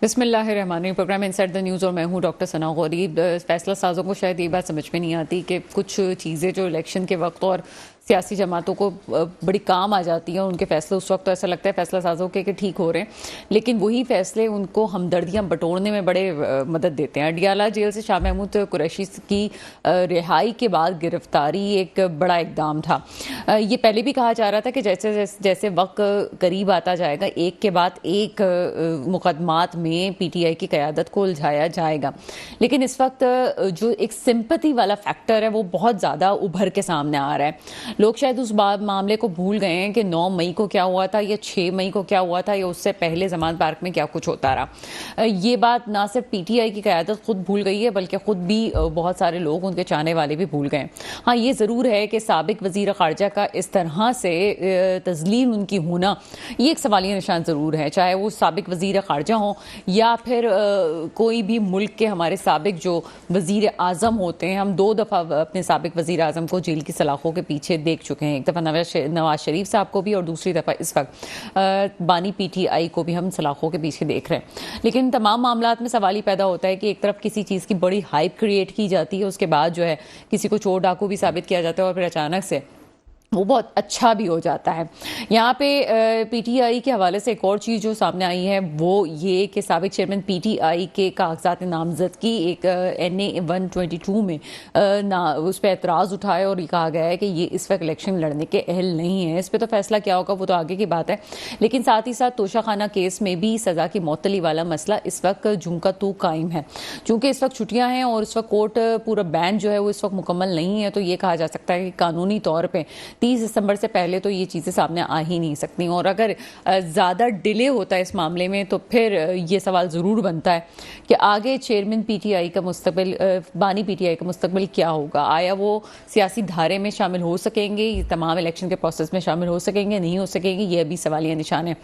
बिस्मिल्लाहिर्रहमानिर्रहीम। Programme inside the news और मैं हूं डॉक्टर सना गौरी। फैसला साजों को शायद ये बात समझ में नहीं आती कि कुछ चीज़ें जो इलेक्शन के वक्त और सियासी जमातों को बड़ी काम आ जाती हैं, उनके फैसले उस वक्त तो ऐसा लगता है फैसला साजों के कि ठीक हो रहे हैं, लेकिन वही फैसले उनको हमदर्दियां बटोरने में बड़े मदद देते हैं। अडियाला जेल से शाह महमूद कुरैशी की रिहाई के बाद गिरफ्तारी एक बड़ा इकदाम था। ये पहले भी कहा जा रहा था कि जैसे जैसे जैसे वक्त करीब आता जाएगा, एक के बाद एक मुकदमात में पीटीआई की क़यादत को उलझाया जाएगा, लेकिन इस वक्त जो एक सिंपैथी वाला फैक्टर है वो बहुत ज़्यादा उभर के सामने आ रहा है। लोग शायद उस मामले को भूल गए हैं कि 9 मई को क्या हुआ था या 6 मई को क्या हुआ था या उससे पहले जमानत पार्क में क्या कुछ होता रहा। ये बात ना सिर्फ पीटीआई की क़यादत खुद भूल गई है, बल्कि खुद भी बहुत सारे लोग, उनके चाहने वाले भी भूल गए। हाँ, ये ज़रूर है कि साबिक वज़ीर ख़ारजा का इस तरह से तज़लील उनकी होना, ये एक सवालिया निशान ज़रूर है, चाहे वो साबिक वज़ीर ख़ारजा हों या फिर कोई भी मुल्क के हमारे साबिक जो वज़ीर आज़म होते हैं। हम 2 दफ़ा अपने साबिक वज़ीर आज़म को जेल की सलाखों के पीछे देख चुके हैं। एक दफ़ा नवाज शरीफ साहब को भी और दूसरी दफ़ा इस वक्त बानी पीटीआई को भी हम सलाखों के पीछे देख रहे हैं। लेकिन तमाम मामलात में सवाल ही पैदा होता है कि एक तरफ किसी चीज़ की बड़ी हाइप क्रिएट की जाती है, उसके बाद जो है किसी को चोर डाकू भी साबित किया जाता है और फिर अचानक से वो बहुत अच्छा भी हो जाता है। यहाँ पे पीटीआई के हवाले से एक और चीज़ जो सामने आई है वो ये कि साबिक चेयरमैन पीटीआई के कागजात नामजदगी एक NA 122 में उस पर एतराज़ उठाया और ये कहा गया है कि ये इस वक्त इलेक्शन लड़ने के अहल नहीं है। इस पर तो फैसला क्या होगा वो तो आगे की बात है, लेकिन साथ ही साथ तोशाखाना केस में भी सज़ा की मौतली वाला मसला इस वक्त झुमका तो कायम है। चूँकि इस वक्त छुट्टियाँ हैं और इस वक्त कोर्ट पूरा बैन जो है वो इस वक्त मुकम्मल नहीं है, तो ये कहा जा सकता है कि कानूनी तौर पर 30 दिसंबर से पहले तो ये चीज़ें सामने आ ही नहीं सकती। और अगर ज़्यादा डिले होता है इस मामले में तो फिर ये सवाल ज़रूर बनता है कि आगे चेयरमैन पीटीआई का मुस्तकबिल, बानी पीटीआई का मुस्तकबिल क्या होगा। आया वो सियासी धारे में शामिल हो सकेंगे, ये तमाम इलेक्शन के प्रोसेस में शामिल हो सकेंगे, नहीं हो सकेंगे, ये अभी सवालिया निशान है।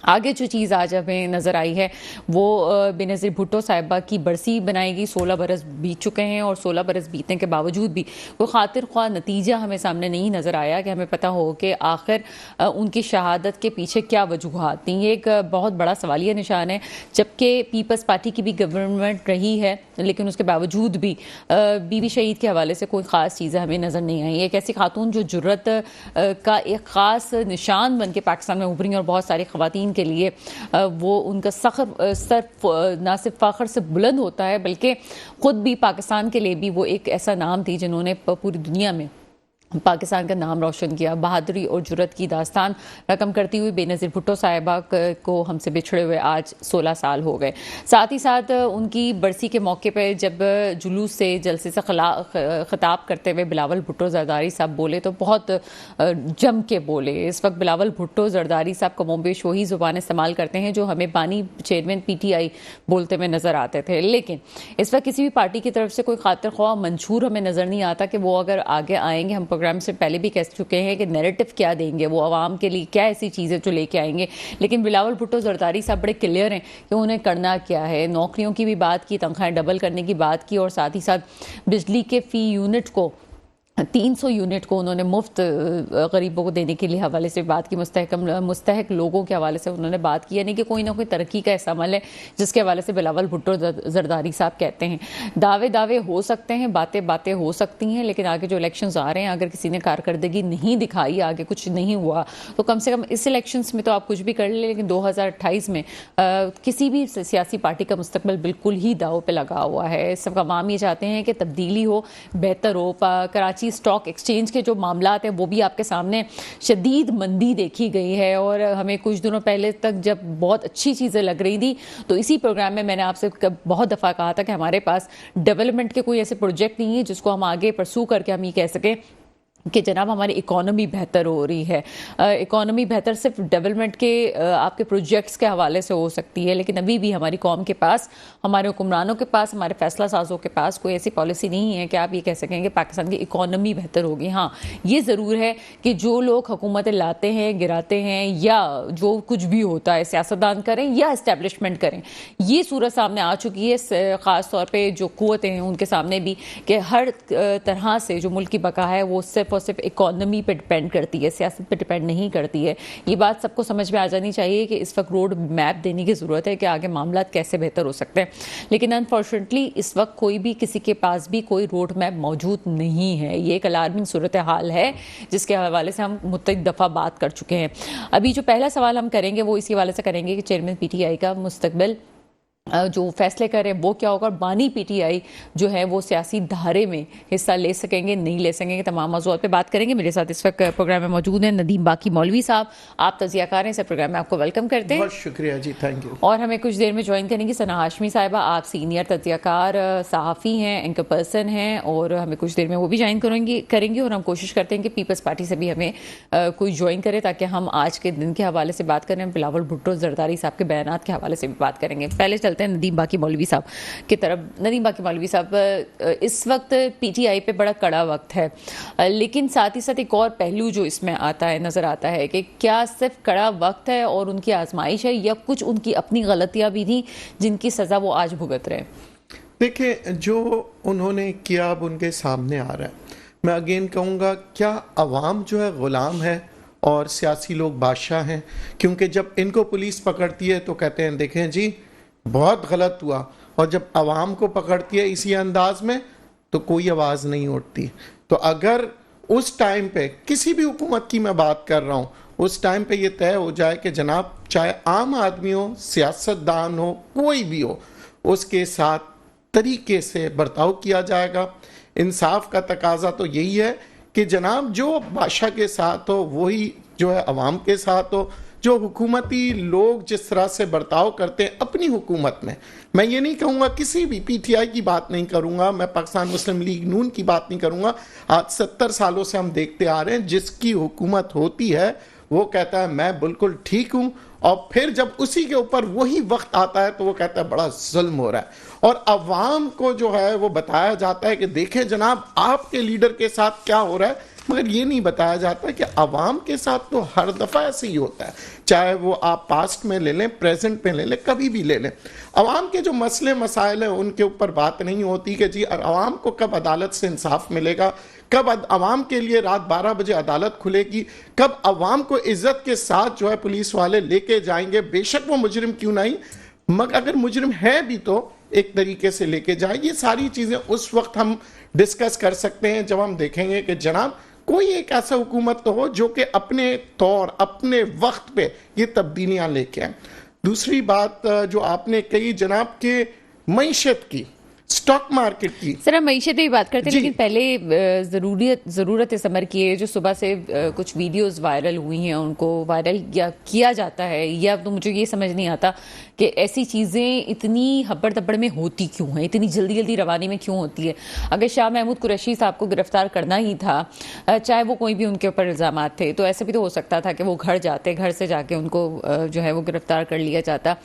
आगे जो चीज़ आज हमें नज़र आई है वो बेनज़ीर भुट्टो साहिबा की बरसी बनाएगी। 16 बरस बीत चुके हैं और 16 बरस बीतने के बावजूद भी कोई खातिर ख्वाह नतीजा हमें सामने नहीं नज़र आया कि हमें पता हो कि आखिर उनकी शहादत के पीछे क्या वजूहात थी। ये एक बहुत बड़ा सवालिया निशान है। जबकि पीपल्स पार्टी की भी गवर्नमेंट रही है, लेकिन उसके बावजूद भी बीबी शहीद के हवाले से कोई ख़ास चीज़ें हमें नज़र नहीं आई। एक ऐसी खातून जो जुर्रत का एक ख़ास निशान बन के पाकिस्तान में उभरी और बहुत सारी ख़वातीन के लिए वो उनका सर ना सिर्फ फ़ख्र से बुलंद होता है, बल्कि ख़ुद भी पाकिस्तान के लिए भी वो एक ऐसा नाम थी जिन्होंने पूरी दुनिया में पाकिस्तान का नाम रोशन किया। बहादुरी और जुर्रत की दास्तान रकम करती हुई बेनज़ीर भुट्टो साहिबा को हमसे बिछड़े हुए आज 16 साल हो गए। साथ ही साथ उनकी बरसी के मौके पर जब जुलूस से जलसे से खिताब करते हुए बिलावल भुट्टो जरदारी साहब बोले तो बहुत जम के बोले। इस वक्त बिलावल भुट्टो जरदारी साहब कमोबेश वही ज़ुबान इस्तेमाल करते हैं जो हमें बानी चेयरमैन पीटीआई बोलते हुए नज़र आते थे, लेकिन इस वक्त किसी भी पार्टी की तरफ से कोई खातिर ख्वाह मंशूर हमें नज़र नहीं आता कि वो अगर आगे आएंगे। हम प्रोग्राम से पहले भी कह चुके हैं कि नैरेटिव क्या देंगे, वो आवाम के लिए क्या ऐसी चीज़ें जो लेके आएंगे, लेकिन बिलावल भुट्टो जरदारी साहब बड़े क्लियर हैं कि उन्हें करना क्या है। नौकरियों की भी बात की, तनख्वाहें डबल करने की बात की और साथ ही साथ बिजली के फ़ी यूनिट को 300 यूनिट को उन्होंने मुफ्त गरीबों को देने के लिए हवाले से बात की। मुस्तहक लोगों के हवाले से उन्होंने बात की, यानी कि कोई ना कोई तरक्की का ऐसा अमल है जिसके हवाले से बिलावल भुट्टो जरदारी साहब कहते हैं दावे हो सकते हैं, बातें हो सकती हैं, लेकिन आगे जो इलेक्शंस आ रहे हैं अगर किसी ने कारकर्दगी नहीं दिखाई, आगे कुछ नहीं हुआ, तो कम से कम इस इलेक्शंस में तो आप कुछ भी कर ले, लेकिन 2028 में किसी भी सियासी पार्टी का मुस्तकबिल बिल्कुल ही दाव पे लगा हुआ है। सब आवाम ये चाहते हैं कि तब्दीली हो, बेहतर हो। कराची स्टॉक एक्सचेंज के जो मामलात हैं वो भी आपके सामने शदीद मंदी देखी गई है और हमें कुछ दिनों पहले तक जब बहुत अच्छी चीज़ें लग रही थी तो इसी प्रोग्राम में मैंने आपसे बहुत दफ़ा कहा था कि हमारे पास डेवलपमेंट के कोई ऐसे प्रोजेक्ट नहीं है जिसको हम आगे परसू करके हम ये कह सकें कि जनाब हमारी इकॉनमी बेहतर हो रही है। इकॉनमी बेहतर सिर्फ डेवलपमेंट के आपके प्रोजेक्ट्स के हवाले से हो सकती है, लेकिन अभी भी हमारी कौम के पास, हमारे हुक्मरानों के पास, हमारे फैसला साजों के पास कोई ऐसी पॉलिसी नहीं है कि आप ये कह सकें कि पाकिस्तान की इकॉनमी बेहतर होगी। हाँ, ये ज़रूर है कि जो लोग हुकूमतें लाते हैं, गिराते हैं या जो कुछ भी होता है, सियासतदान करें या इस्टेब्लिशमेंट करें, ये सूरत सामने आ चुकी है। ख़ास तौर पर जो क़ुव्वतें हैं उनके सामने भी कि हर तरह से जो मुल्क की बका है वो सिर्फ और सिर्फ इकोनॉमी पे डिपेंड करती है, सियासत पे डिपेंड नहीं करती है। ये बात सबको समझ में आ जानी चाहिए कि इस वक्त रोड मैप देने की ज़रूरत है कि आगे मामला कैसे बेहतर हो सकते हैं। लेकिन अनफॉर्चुनेटली इस वक्त कोई भी किसी के पास भी कोई रोड मैप मौजूद नहीं है। ये एक अलार्मिंग सूरत हाल है जिसके हवाले से हम मुतअद्दिद दफ़ा बात कर चुके हैं। अभी जो पहला सवाल हम करेंगे वो इसी हवाले से करेंगे कि चेयरमैन पीटीआई का मुस्तकबिल जो फैसले करें वो क्या होगा, और बानी पीटीआई जो है वो सियासी धारे में हिस्सा ले सकेंगे नहीं ले सकेंगे, तमाम मौज़ूआत पे बात करेंगे। मेरे साथ इस वक्त प्रोग्राम में मौजूद हैं नदीम बाकी मौलवी साहब। आप तज़ियाकार हैं, इस प्रोग्राम में आपको वेलकम करते हैं। बहुत शुक्रिया जी, थैंक यू। और हमें कुछ देर में ज्वाइन करेंगी सना हाशमी साहिबा। आप सीनियर तज़ियाकार सहाफ़ी हैं, एंकर पर्सन हैं, और हमें कुछ देर में वो भी ज्वाइन करेंगी। और हम कोशिश करते हैं कि पीपल्स पार्टी से भी हमें कोई ज्वाइन करे ताकि हम आज के दिन के हवाले से बात करें। बिलावल भुट्टो जरदारी साहब के बयानात के हवाले से भी बात करेंगे। पहले चलते हैं नदीम बाकी मौलवी साहब की तरफ। नदीम बाकी मौलवी साहब, इस वक्त पीटीआई पे बड़ा कड़ा वक्त है, लेकिन साथ ही साथ एक और पहलू जो इसमें आता है, नजर आता है कि क्या सिर्फ कड़ा वक्त है और उनकी आजमाइश है, या कुछ उनकी अपनी गलतियां भी थी जिनकी सजा वो आज भुगत रहे हैं? देखिए, जो उन्होंने किया अब उनके सामने आ रहा है। मैं अगेन कहूँगा, क्या अवाम जो है गुलाम है और सियासी लोग बादशाह हैं? क्योंकि जब इनको पुलिस पकड़ती है तो कहते हैं देखें जी बहुत गलत हुआ, और जब अवाम को पकड़ती है इसी अंदाज में तो कोई आवाज़ नहीं उठती। तो अगर उस टाइम पे किसी भी हुकूमत की मैं बात कर रहा हूँ, उस टाइम पे ये तय हो जाए कि जनाब चाहे आम आदमी हो, सियासतदान हो, कोई भी हो, उसके साथ तरीके से बर्ताव किया जाएगा। इंसाफ का तकाजा तो यही है कि जनाब जो बादशाह के साथ हो वही जो है अवाम के साथ हो। जो हुकूमती लोग जिस तरह से बर्ताव करते हैं अपनी हुकूमत में, मैं ये नहीं कहूँगा, किसी भी पीटीआई की बात नहीं करूँगा, मैं पाकिस्तान मुस्लिम लीग नून की बात नहीं करूँगा। आज 70 सालों से हम देखते आ रहे हैं, जिसकी हुकूमत होती है वो कहता है मैं बिल्कुल ठीक हूँ, और फिर जब उसी के ऊपर वही वक्त आता है तो वो कहता है बड़ा जुल्म हो रहा है। और अवाम को जो है वो बताया जाता है कि देखें जनाब आपके लीडर के साथ क्या हो रहा है, मगर ये नहीं बताया जाता कि अवाम के साथ तो हर दफ़ा ऐसे ही होता है। चाहे वो आप पास्ट में ले लें, प्रेजेंट में ले लें, कभी भी ले लें, अवाम के जो मसले मसाइल हैं उनके ऊपर बात नहीं होती कि जी अवाम को कब अदालत से इंसाफ मिलेगा, कब अवाम के लिए रात 12 बजे अदालत खुलेगी, कब अवाम को इज्जत के साथ जो है पुलिस वाले लेके जाएंगे, बेशक वो मुजरिम क्यों नहीं, मगर अगर मुजरिम है भी तो एक तरीके से लेके जाए। ये सारी चीज़ें उस वक्त हम डिस्कस कर सकते हैं जब हम देखेंगे कि जनाब कोई एक ऐसा हुकूमत तो हो जो कि अपने तौर अपने वक्त पे ये तब्दीलियां लेके आए। दूसरी बात जो आपने कही जनाब के मईशत की, स्टॉक मार्केट की, सर हम मईशत की बात करते हैं, लेकिन पहले ज़रूरत इस अमर की है। जो सुबह से कुछ वीडियोस वायरल हुई हैं उनको वायरल किया जाता है, या तो मुझे ये समझ नहीं आता कि ऐसी चीज़ें इतनी हब्बड़ दब्बड़ में होती क्यों हैं, इतनी जल्दी जल्दी रवानी में क्यों होती है। अगर शाह महमूद कुरैशी साहब को गिरफ्तार करना ही था, चाहे वो कोई भी उनके ऊपर इल्ज़ाम थे, तो ऐसे भी तो हो सकता था कि वो घर जाते, घर से जाके उनको जो है वो गिरफ्तार कर लिया जाता।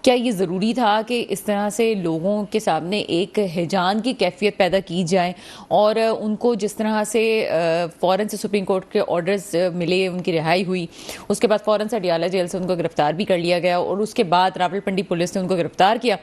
क्या ये ज़रूरी था कि इस तरह से लोगों के सामने एक हिजान की कैफियत पैदा की जाए, और उनको जिस तरह से फ़ौरन से सुप्रीम कोर्ट के ऑर्डर्स मिले, उनकी रिहाई हुई, उसके बाद फ़ौरन से अडियाला जेल से उनको गिरफ्तार भी कर लिया गया, और उसके बाद रावलपिंडी पुलिस ने उनको गिरफ्तार किया,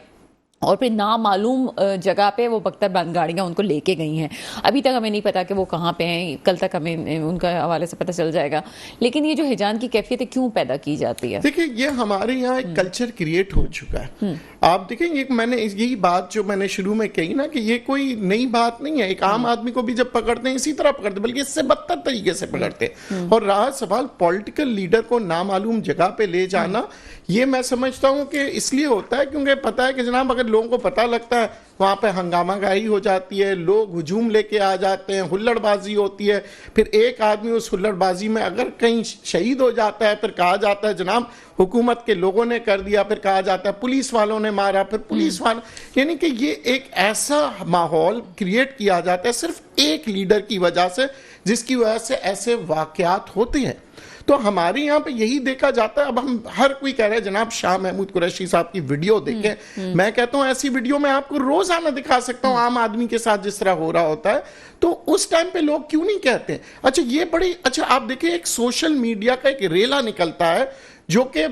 और फिर नामालूम जगह पे वो बख्तर बंद गाड़ियाँ उनको लेके गई हैं। अभी तक हमें नहीं पता कि वो कहाँ पे हैं, कल तक हमें उनका हवाले से पता चल जाएगा। लेकिन ये जो हिजान की कैफियत क्यों पैदा की जाती है? देखिए, ये हमारे यहाँ एक कल्चर क्रिएट हो चुका है। आप देखेंगे, मैंने यही बात जो मैंने शुरू में कही ना कि ये कोई नई बात नहीं है। एक आम आदमी को भी जब पकड़ते हैं इसी तरह पकड़ते, बल्कि इससे बदतर तरीके से पकड़ते हैं। और रहा सवाल पॉलिटिकल लीडर को नामालूम जगह पे ले जाना, ये मैं समझता हूँ कि इसलिए होता है क्योंकि पता है कि जनाब अगर लोगों को पता लगता है वहाँ पे हंगामागाही हो जाती है, लोग हुजूम लेके आ जाते हैं, हुल्लड़बाजी होती है, फिर एक आदमी उस हुल्लड़बाजी में अगर कहीं शहीद हो जाता है, फिर कहा जाता है जनाब हुकूमत के लोगों ने कर दिया, फिर कहा जाता है पुलिस वालों ने मारा, फिर पुलिस वालों, यानी कि ये एक ऐसा माहौल क्रिएट किया जाता है सिर्फ एक लीडर की वजह से, जिसकी वजह से ऐसे वाकयात होते हैं। तो हमारे यहाँ पे यही देखा जाता है। अब हम हर कोई कह रहे हैं जनाब शाह महमूद कुरैशी साहब की वीडियो देखें, मैं कहता हूँ ऐसी वीडियो मैं आपको रोजाना दिखा सकता हूँ आम आदमी के साथ जिस तरह हो रहा होता है। तो उस टाइम पे लोग क्यों नहीं कहते? अच्छा, ये बड़ी अच्छा, आप देखिए एक सोशल मीडिया का एक रेला निकलता है जो कि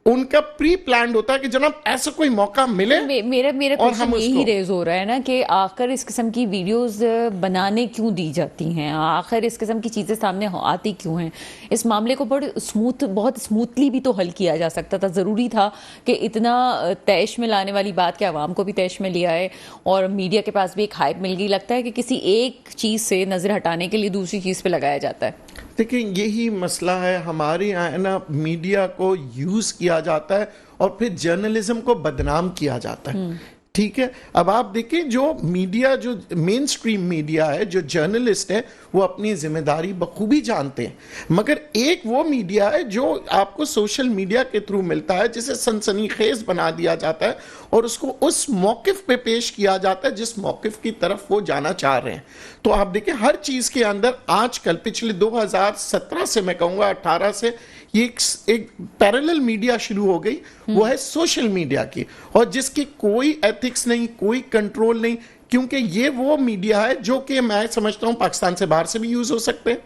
उनका प्री प्लान्ड होता है कि जनाब ऐसा कोई मौका मिले। मेरा मेरा और क्वेश्चन हम यही उसको रेज हो रहा है ना कि आखिर इस किस्म की वीडियोस बनाने क्यों दी जाती हैं, आखिर इस किस्म की चीजें सामने आती क्यों हैं। इस मामले को बहुत स्मूथली भी तो हल किया जा सकता था। जरूरी था कि इतना तैश में लाने वाली बात के आवाम को भी तैश में लिया है और मीडिया के पास भी एक हाइप मिल गई। लगता है कि किसी एक चीज से नजर हटाने के लिए दूसरी चीज पे लगाया जाता है। देखिए यही मसला है हमारे यहाँ है ना, मीडिया को यूज किया जाता है और फिर जर्नलिज्म को बदनाम किया जाता है। ठीक है, अब आप देखिए जो मीडिया, जो मेन स्ट्रीम मीडिया है, जो जर्नलिस्ट है, वो अपनी जिम्मेदारी बखूबी जानते हैं, मगर एक वो मीडिया है जो आपको सोशल मीडिया के थ्रू मिलता है, जिसे सनसनीखेज बना दिया जाता है और उसको उस मौकिफ पे पेश किया जाता है जिस मौकिफ की तरफ वो जाना चाह रहे हैं। तो आप देखिए हर चीज के अंदर आजकल पिछले 2017 से, मैं कहूंगा 18 से, ये एक पैरेलल मीडिया शुरू हो गई, वो है सोशल मीडिया की, और जिसकी कोई एथिक्स नहीं, कोई कंट्रोल नहीं, क्योंकि ये वो मीडिया है जो कि मैं समझता हूं पाकिस्तान से बाहर से भी यूज हो सकते हैं,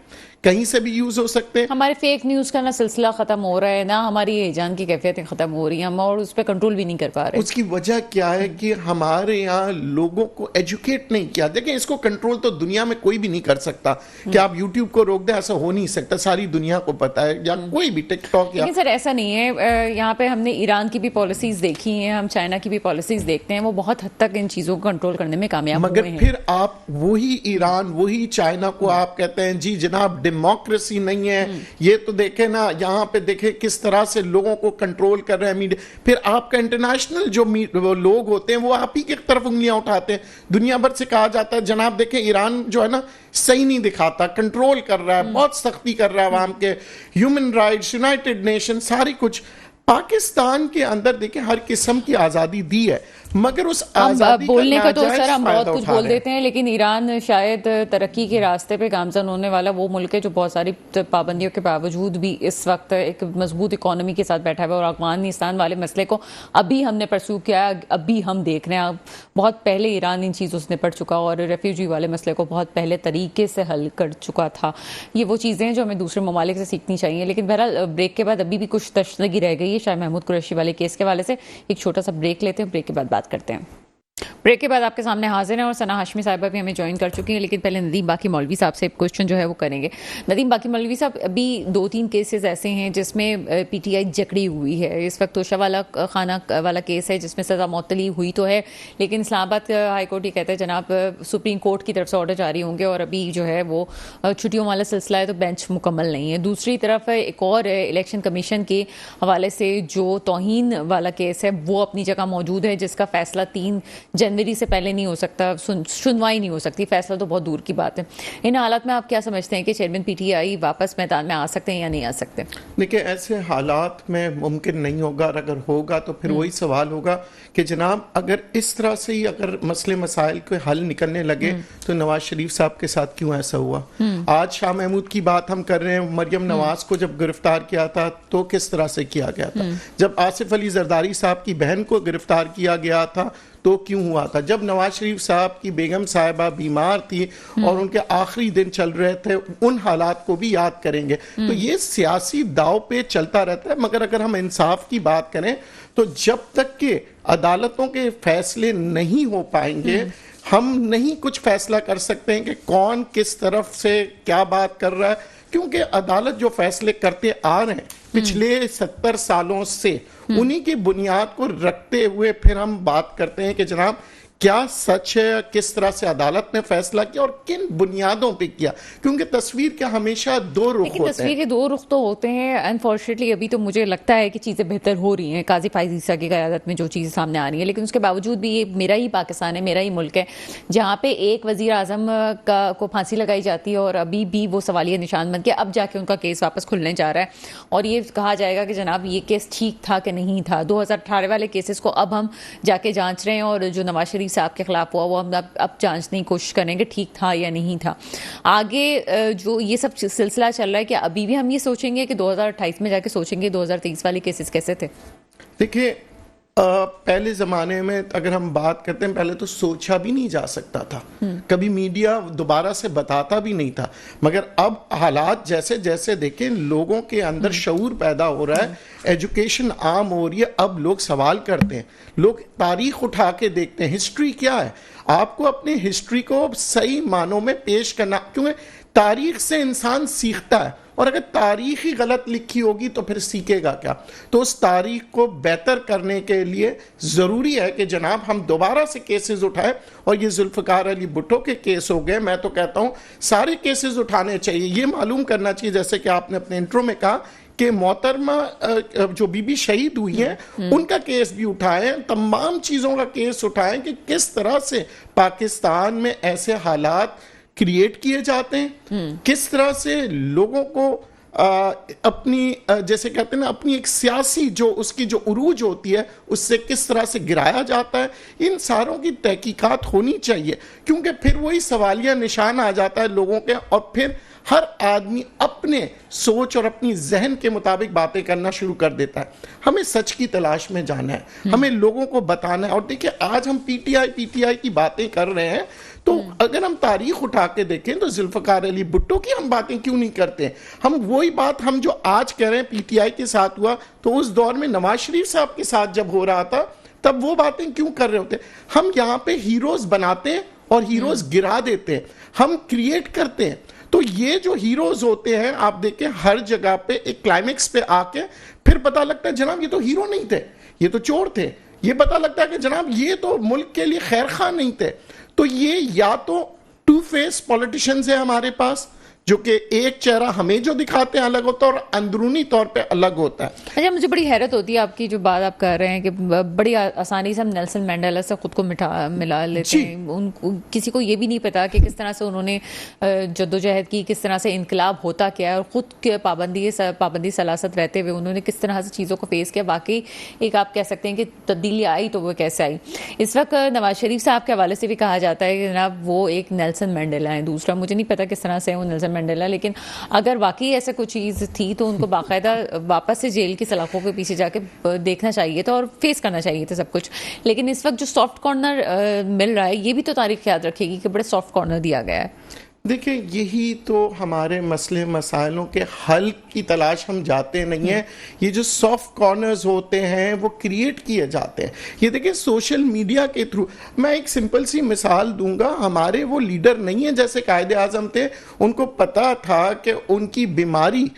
कहीं से भी यूज हो सकते हैं। हमारे फेक न्यूज का ना सिलसिला खत्म हो रहा है, ना हमारी एजान की कैफियतें खत्म हो रही हैं, हम और उस पर कंट्रोल भी नहीं कर पा रहे। उसकी वजह क्या है कि हमारे यहाँ लोगों को एजुकेट नहीं किया। देखिए इसको कंट्रोल तो दुनिया में कोई भी नहीं कर सकता कि आप यूट्यूब को रोक दें, ऐसा हो नहीं सकता, सारी दुनिया को पता है, या कोई भी टिकटॉक या। लेकिन सर ऐसा नहीं है, यहाँ पे हमने ईरान की भी पॉलिसीज देखी हैं, हम चाइना की भी पॉलिसीज देखते हैं, वो बहुत हद तक इन चीजों को कंट्रोल करने में कामयाब हुए मगर हैं। फिर आप वही ईरान, वही चाइना को आप कहते हैं जी जनाब डेमोक्रेसी नहीं है, ये तो देखे ना, यहाँ पे देखे किस तरह से लोगों को कंट्रोल कर रहे हैं मीडिया। फिर आपका इंटरनेशनल जो वो लोग होते हैं वो आप ही की तरफ उंगलियां उठाते हैं। दुनिया भर से कहा जाता है जनाब देखें ईरान जो है ना सही नहीं दिखाता, कंट्रोल कर रहा है, बहुत सख्ती कर रहा है अवाम के, ह्यूमन राइट्स, यूनाइटेड नेशन, सारी कुछ। पाकिस्तान के अंदर देखिए हर किस्म की आज़ादी दी है, मगर उस आज़ादी बोलने का तो नाजायज सर हम फायदा बहुत कुछ उठा बोल रहे हैं। देते हैं, लेकिन ईरान शायद तरक्की के रास्ते पे गामजन होने वाला वो मुल्क है जो बहुत सारी पाबंदियों के बावजूद भी इस वक्त एक मजबूत इकोनॉमी के साथ बैठा हुआ है। और अफगानिस्तान वाले मसले को अभी हमने परस्यू किया, अभी हम देख रहे हैं, बहुत पहले ईरान इन चीज़ों से निपट चुका और रेफ्यूजी वाले मसले को बहुत पहले तरीके से हल कर चुका था। ये वो चीज़ें हैं जो हमें दूसरे ममालिक से सीखनी चाहिए। लेकिन बहरहाल ब्रेक के बाद अभी भी कुछ तशनगी रह गई है शाह महमूद कुरैशी वाले केस के हवाले से। एक छोटा सा ब्रेक लेते हैं, ब्रेक के बाद बात करते हैं। ब्रेक के बाद आपके सामने हाजिर हैं और सना हाशमी साहिबा भी हमें ज्वाइन कर चुकी हैं, लेकिन पहले नदीम बाकी मौलवी साहब से एक क्वेश्चन जो है वो करेंगे। नदीम बाकी मौलवी साहब, अभी 2-3 केसेस ऐसे हैं जिसमें पीटीआई जकड़ी हुई है। इस वक्त तोशा वाला खाना वाला केस है जिसमें सज़ा मुअत्तली हुई तो है, लेकिन इस्लामाबाद हाई कोर्ट ये कहता है जनाब सुप्रीम कोर्ट की तरफ से ऑर्डर जारी होंगे और अभी जो है वो छुट्टियों वाला सिलसिला है तो बेंच मुकम्मल नहीं है। दूसरी तरफ एक और इलेक्शन कमीशन के हवाले से जो तौहीन वाला केस है वो अपनी जगह मौजूद है, जिसका फैसला 3 जनवरी से पहले नहीं हो सकता, सुनवाई नहीं हो सकती, फैसला तो बहुत दूर की बात है। इन हालात में आप क्या समझते हैं कि चेयरमैन पीटीआई वापस मैदान में आ सकते हैं या नहीं आ सकते? देखिए ऐसे हालात में मुमकिन नहीं होगा, और अगर होगा तो फिर वही सवाल होगा कि जनाब अगर इस तरह से ही अगर मसले मसाइल के हल निकलने लगे तो नवाज शरीफ साहब के साथ क्यों ऐसा हुआ? आज शाह महमूद की बात हम कर रहे हैं, मरियम नवाज को जब गिरफ्तार किया था तो किस तरह से किया गया था? जब आसिफ अली जरदारी साहब की बहन को गिरफ्तार किया गया था तो क्यों हुआ था? जब नवाज शरीफ साहब की बेगम साहिबा बीमार थी और उनके आखिरी दिन चल रहे थे, उन हालात को भी याद करेंगे। तो ये सियासी दाव पे चलता रहता है। मगर अगर हम इंसाफ की बात करें तो जब तक के अदालतों के फैसले नहीं हो पाएंगे हम नहीं कुछ फैसला कर सकते हैं कि कौन किस तरफ से क्या बात कर रहा है, क्योंकि अदालत जो फैसले करते आ रहे हैं पिछले 70 सालों से, उन्हीं की बुनियाद को रखते हुए फिर हम बात करते हैं कि जनाब क्या सच है, किस तरह से अदालत ने फैसला किया और किन बुनियादों पे किया, क्योंकि तस्वीर के हमेशा दो रुख होते हैं। तस्वीर के दो रुख तो होते हैं। अनफॉर्चुनेटली अभी तो मुझे लगता है कि चीज़ें बेहतर हो रही हैं काजी फाइज ईसा की क़यादत में जो चीज़ें सामने आ रही हैं, लेकिन उसके बावजूद भी ये मेरा ही पाकिस्तान है, मेरा ही मुल्क है जहाँ पे एक वज़ीर आज़म को फांसी लगाई जाती है और अभी भी वो सवालिया निशान बन के अब जाके उनका केस वापस खुलने जा रहा है और ये कहा जाएगा कि जनाब ये केस ठीक था कि नहीं था। 2018 वाले केसेस को अब हम जाके जांच रहे हैं और जो नवाज शरीफ साहब के खिलाफ हुआ वो हम अब जांचने की कोशिश करेंगे ठीक था या नहीं था। आगे जो ये सब सिलसिला चल रहा है कि अभी भी हम ये सोचेंगे कि 2028 में जाके सोचेंगे 2023 वाले केसेस कैसे थे? देखिए पहले ज़माने में अगर हम बात करते हैं, पहले तो सोचा भी नहीं जा सकता था, कभी मीडिया दोबारा से बताता भी नहीं था। मगर अब हालात जैसे जैसे देखें, लोगों के अंदर शऊर पैदा हो रहा है, एजुकेशन आम हो रही है, अब लोग सवाल करते हैं, लोग तारीख उठा के देखते हैं, हिस्ट्री क्या है। आपको अपनी हिस्ट्री को सही मानों में पेश करना, क्योंकि तारीख से इंसान सीखता है, और अगर तारीख ही गलत लिखी होगी तो फिर सीखेगा क्या। तो उस तारीख को बेहतर करने के लिए ज़रूरी है कि जनाब हम दोबारा से केसेस उठाएं, और ये जुल्फ़िकार अली भुट्टो के केस हो गए, मैं तो कहता हूँ सारे केसेस उठाने चाहिए। ये मालूम करना चाहिए, जैसे कि आपने अपने इंट्रो में कहा कि मोहतरमा जो बीबी शहीद हुई हैं उनका केस भी उठाएं, तमाम चीज़ों का केस उठाएं कि किस तरह से पाकिस्तान में ऐसे हालात क्रिएट किए जाते हैं, किस तरह से लोगों को अपनी जैसे कहते हैं ना, अपनी एक सियासी जो उसकी जो उरूज होती है उससे किस तरह से गिराया जाता है। इन सारों की तहकीकात होनी चाहिए, क्योंकि फिर वही सवालिया निशान आ जाता है लोगों के, और फिर हर आदमी अपने सोच और अपनी जहन के मुताबिक बातें करना शुरू कर देता है। हमें सच की तलाश में जाना है, हमें लोगों को बताना है। और देखिए, आज हम पीटीआई की बातें कर रहे हैं, तो अगर हम तारीख उठा के देखें तो जुल्फ़िकार अली भुट्टो की हम बातें क्यों नहीं करते। हम वही बात हम जो आज कह रहे हैं पीटीआई के साथ हुआ, तो उस दौर में नवाज शरीफ साहब के साथ जब हो रहा था तब वो बातें क्यों कर रहे होते। हम यहाँ पे हीरोज बनाते हैं और हीरोज गिरा देते हैं, हम क्रिएट करते हैं। तो ये जो हीरोज होते हैं, आप देखें हर जगह पे एक क्लाइमेक्स पे आके फिर पता लगता है जनाब ये तो हीरो नहीं थे, ये तो चोर थे। ये पता लगता है कि जनाब ये तो मुल्क के लिए खैर खा नहीं थे। तो ये या तो टू फेस पॉलिटिशियंस है हमारे पास, जो कि एक चेहरा हमें जो दिखाते हैं अलग होता है और अंदरूनी तौर पे अलग होता है। अच्छा, मुझे बड़ी हैरत होती है आपकी जो बात आप कर रहे हैं कि बड़ी आसानी से हम नेल्सन मंडेला से खुद को मिला लेते हैं। उनको किसी को ये भी नहीं पता कि किस तरह से उन्होंने जद्दोजहद की, किस तरह से इनकलाब होता क्या है, और खुद के पाबंदी सलासत रहते हुए उन्होंने किस तरह से चीज़ों को फेस किया। वाकई एक आप कह सकते हैं कि तब्दीली आई तो वो कैसे आई। इस वक्त नवाज शरीफ साहब के हवाले से भी कहा जाता है कि जनाब वो एक नेल्सन मंडेला है। दूसरा मुझे नहीं पता किस तरह से वो नेल्सन मंडेला, लेकिन अगर वाकई ऐसा कुछ चीज़ थी तो उनको बाकायदा वापस से जेल की सलाखों के पीछे जाके देखना चाहिए था और फेस करना चाहिए था सब कुछ। लेकिन इस वक्त जो सॉफ्ट कॉर्नर मिल रहा है, ये भी तो तारीख याद रखेगी कि बड़े सॉफ्ट कॉर्नर दिया गया है। देखिए, यही तो हमारे मसले मसाइलों के हल की तलाश हम जाते नहीं हैं। ये जो सॉफ्ट कॉर्नर्स होते हैं वो क्रिएट किए जाते हैं। ये देखिए, सोशल मीडिया के थ्रू मैं एक सिंपल सी मिसाल दूंगा। हमारे वो लीडर नहीं है जैसे कायदे आजम थे, उनको पता था कि उनकी बीमारी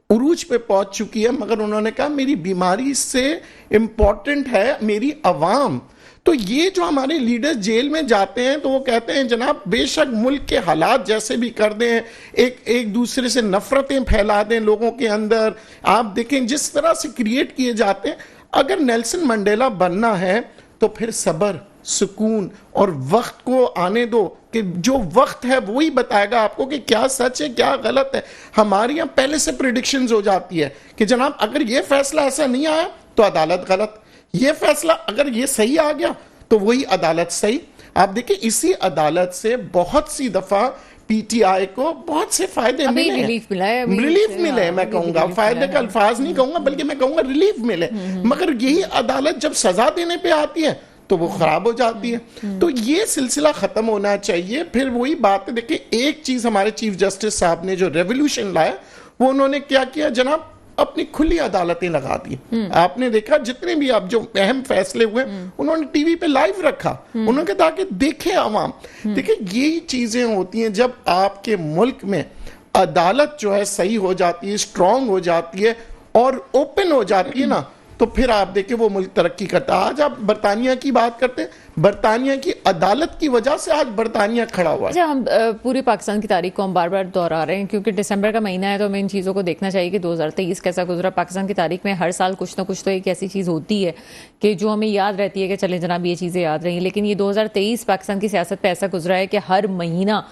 उरूज पे पहुंच चुकी है, मगर उन्होंने कहा मेरी बीमारी से इंपॉर्टेंट है मेरी अवाम। तो ये जो हमारे लीडर्स जेल में जाते हैं तो वो कहते हैं जनाब बेशक मुल्क के हालात जैसे भी कर दें, एक दूसरे से नफरतें फैला दें लोगों के अंदर, आप देखें जिस तरह से क्रिएट किए जाते हैं। अगर नेल्सन मंडेला बनना है तो फिर सब्र, सुकून और वक्त को आने दो, कि जो वक्त है वही बताएगा आपको कि क्या सच है क्या गलत है। हमारे यहाँ पहले से प्रिडिक्शंस हो जाती है कि जनाब अगर ये फैसला ऐसा नहीं आया तो अदालत गलत, ये फैसला अगर ये सही आ गया तो वही अदालत सही। आप देखिए, इसी अदालत से बहुत सी दफा पीटीआई को बहुत से फायदे मिले, रिलीफ मिले। मैं कहूंगा फायदे का अल्फाज नहीं कहूंगा, बल्कि मैं कहूंगा रिलीफ मिले। मगर यही अदालत जब सजा देने पे आती है तो वो खराब हो जाती है। तो ये सिलसिला खत्म होना चाहिए। फिर वही बात है, देखिए एक चीज हमारे चीफ जस्टिस साहब ने जो रेवोल्यूशन लाया, वो उन्होंने क्या किया जनाब, अपनी खुली अदालतें लगा दी। आपने देखा जितने भी अब जो अहम फैसले हुए उन्होंने टीवी पे लाइव रखा, उन्होंने कहा कि देखे आवाम। देखिए, यही चीजें होती हैं जब आपके मुल्क में अदालत जो है सही हो जाती है, स्ट्रांग हो जाती है और ओपन हो जाती है ना, तो फिर आप देखिए वो मुल्क तरक्की करता है। आज आप बरतानिया की बात करते हैं, बरतानिया की अदालत की वजह से आज बरतानिया खड़ा हुआ है। हम पूरे पाकिस्तान की तारीख को हम बार बार दोहरा रहे हैं क्योंकि दिसंबर का महीना है, तो हमें इन चीज़ों को देखना चाहिए कि 2023 कैसा गुजरा। पाकिस्तान की तारीख में हर साल कुछ ना कुछ तो एक ऐसी चीज़ होती है कि जो हमें याद रहती है कि चले जनाब ये चीज़ें याद रही। लेकिन ये 2023 पाकिस्तान की सियासत पे ऐसा गुजरा है कि हर महीना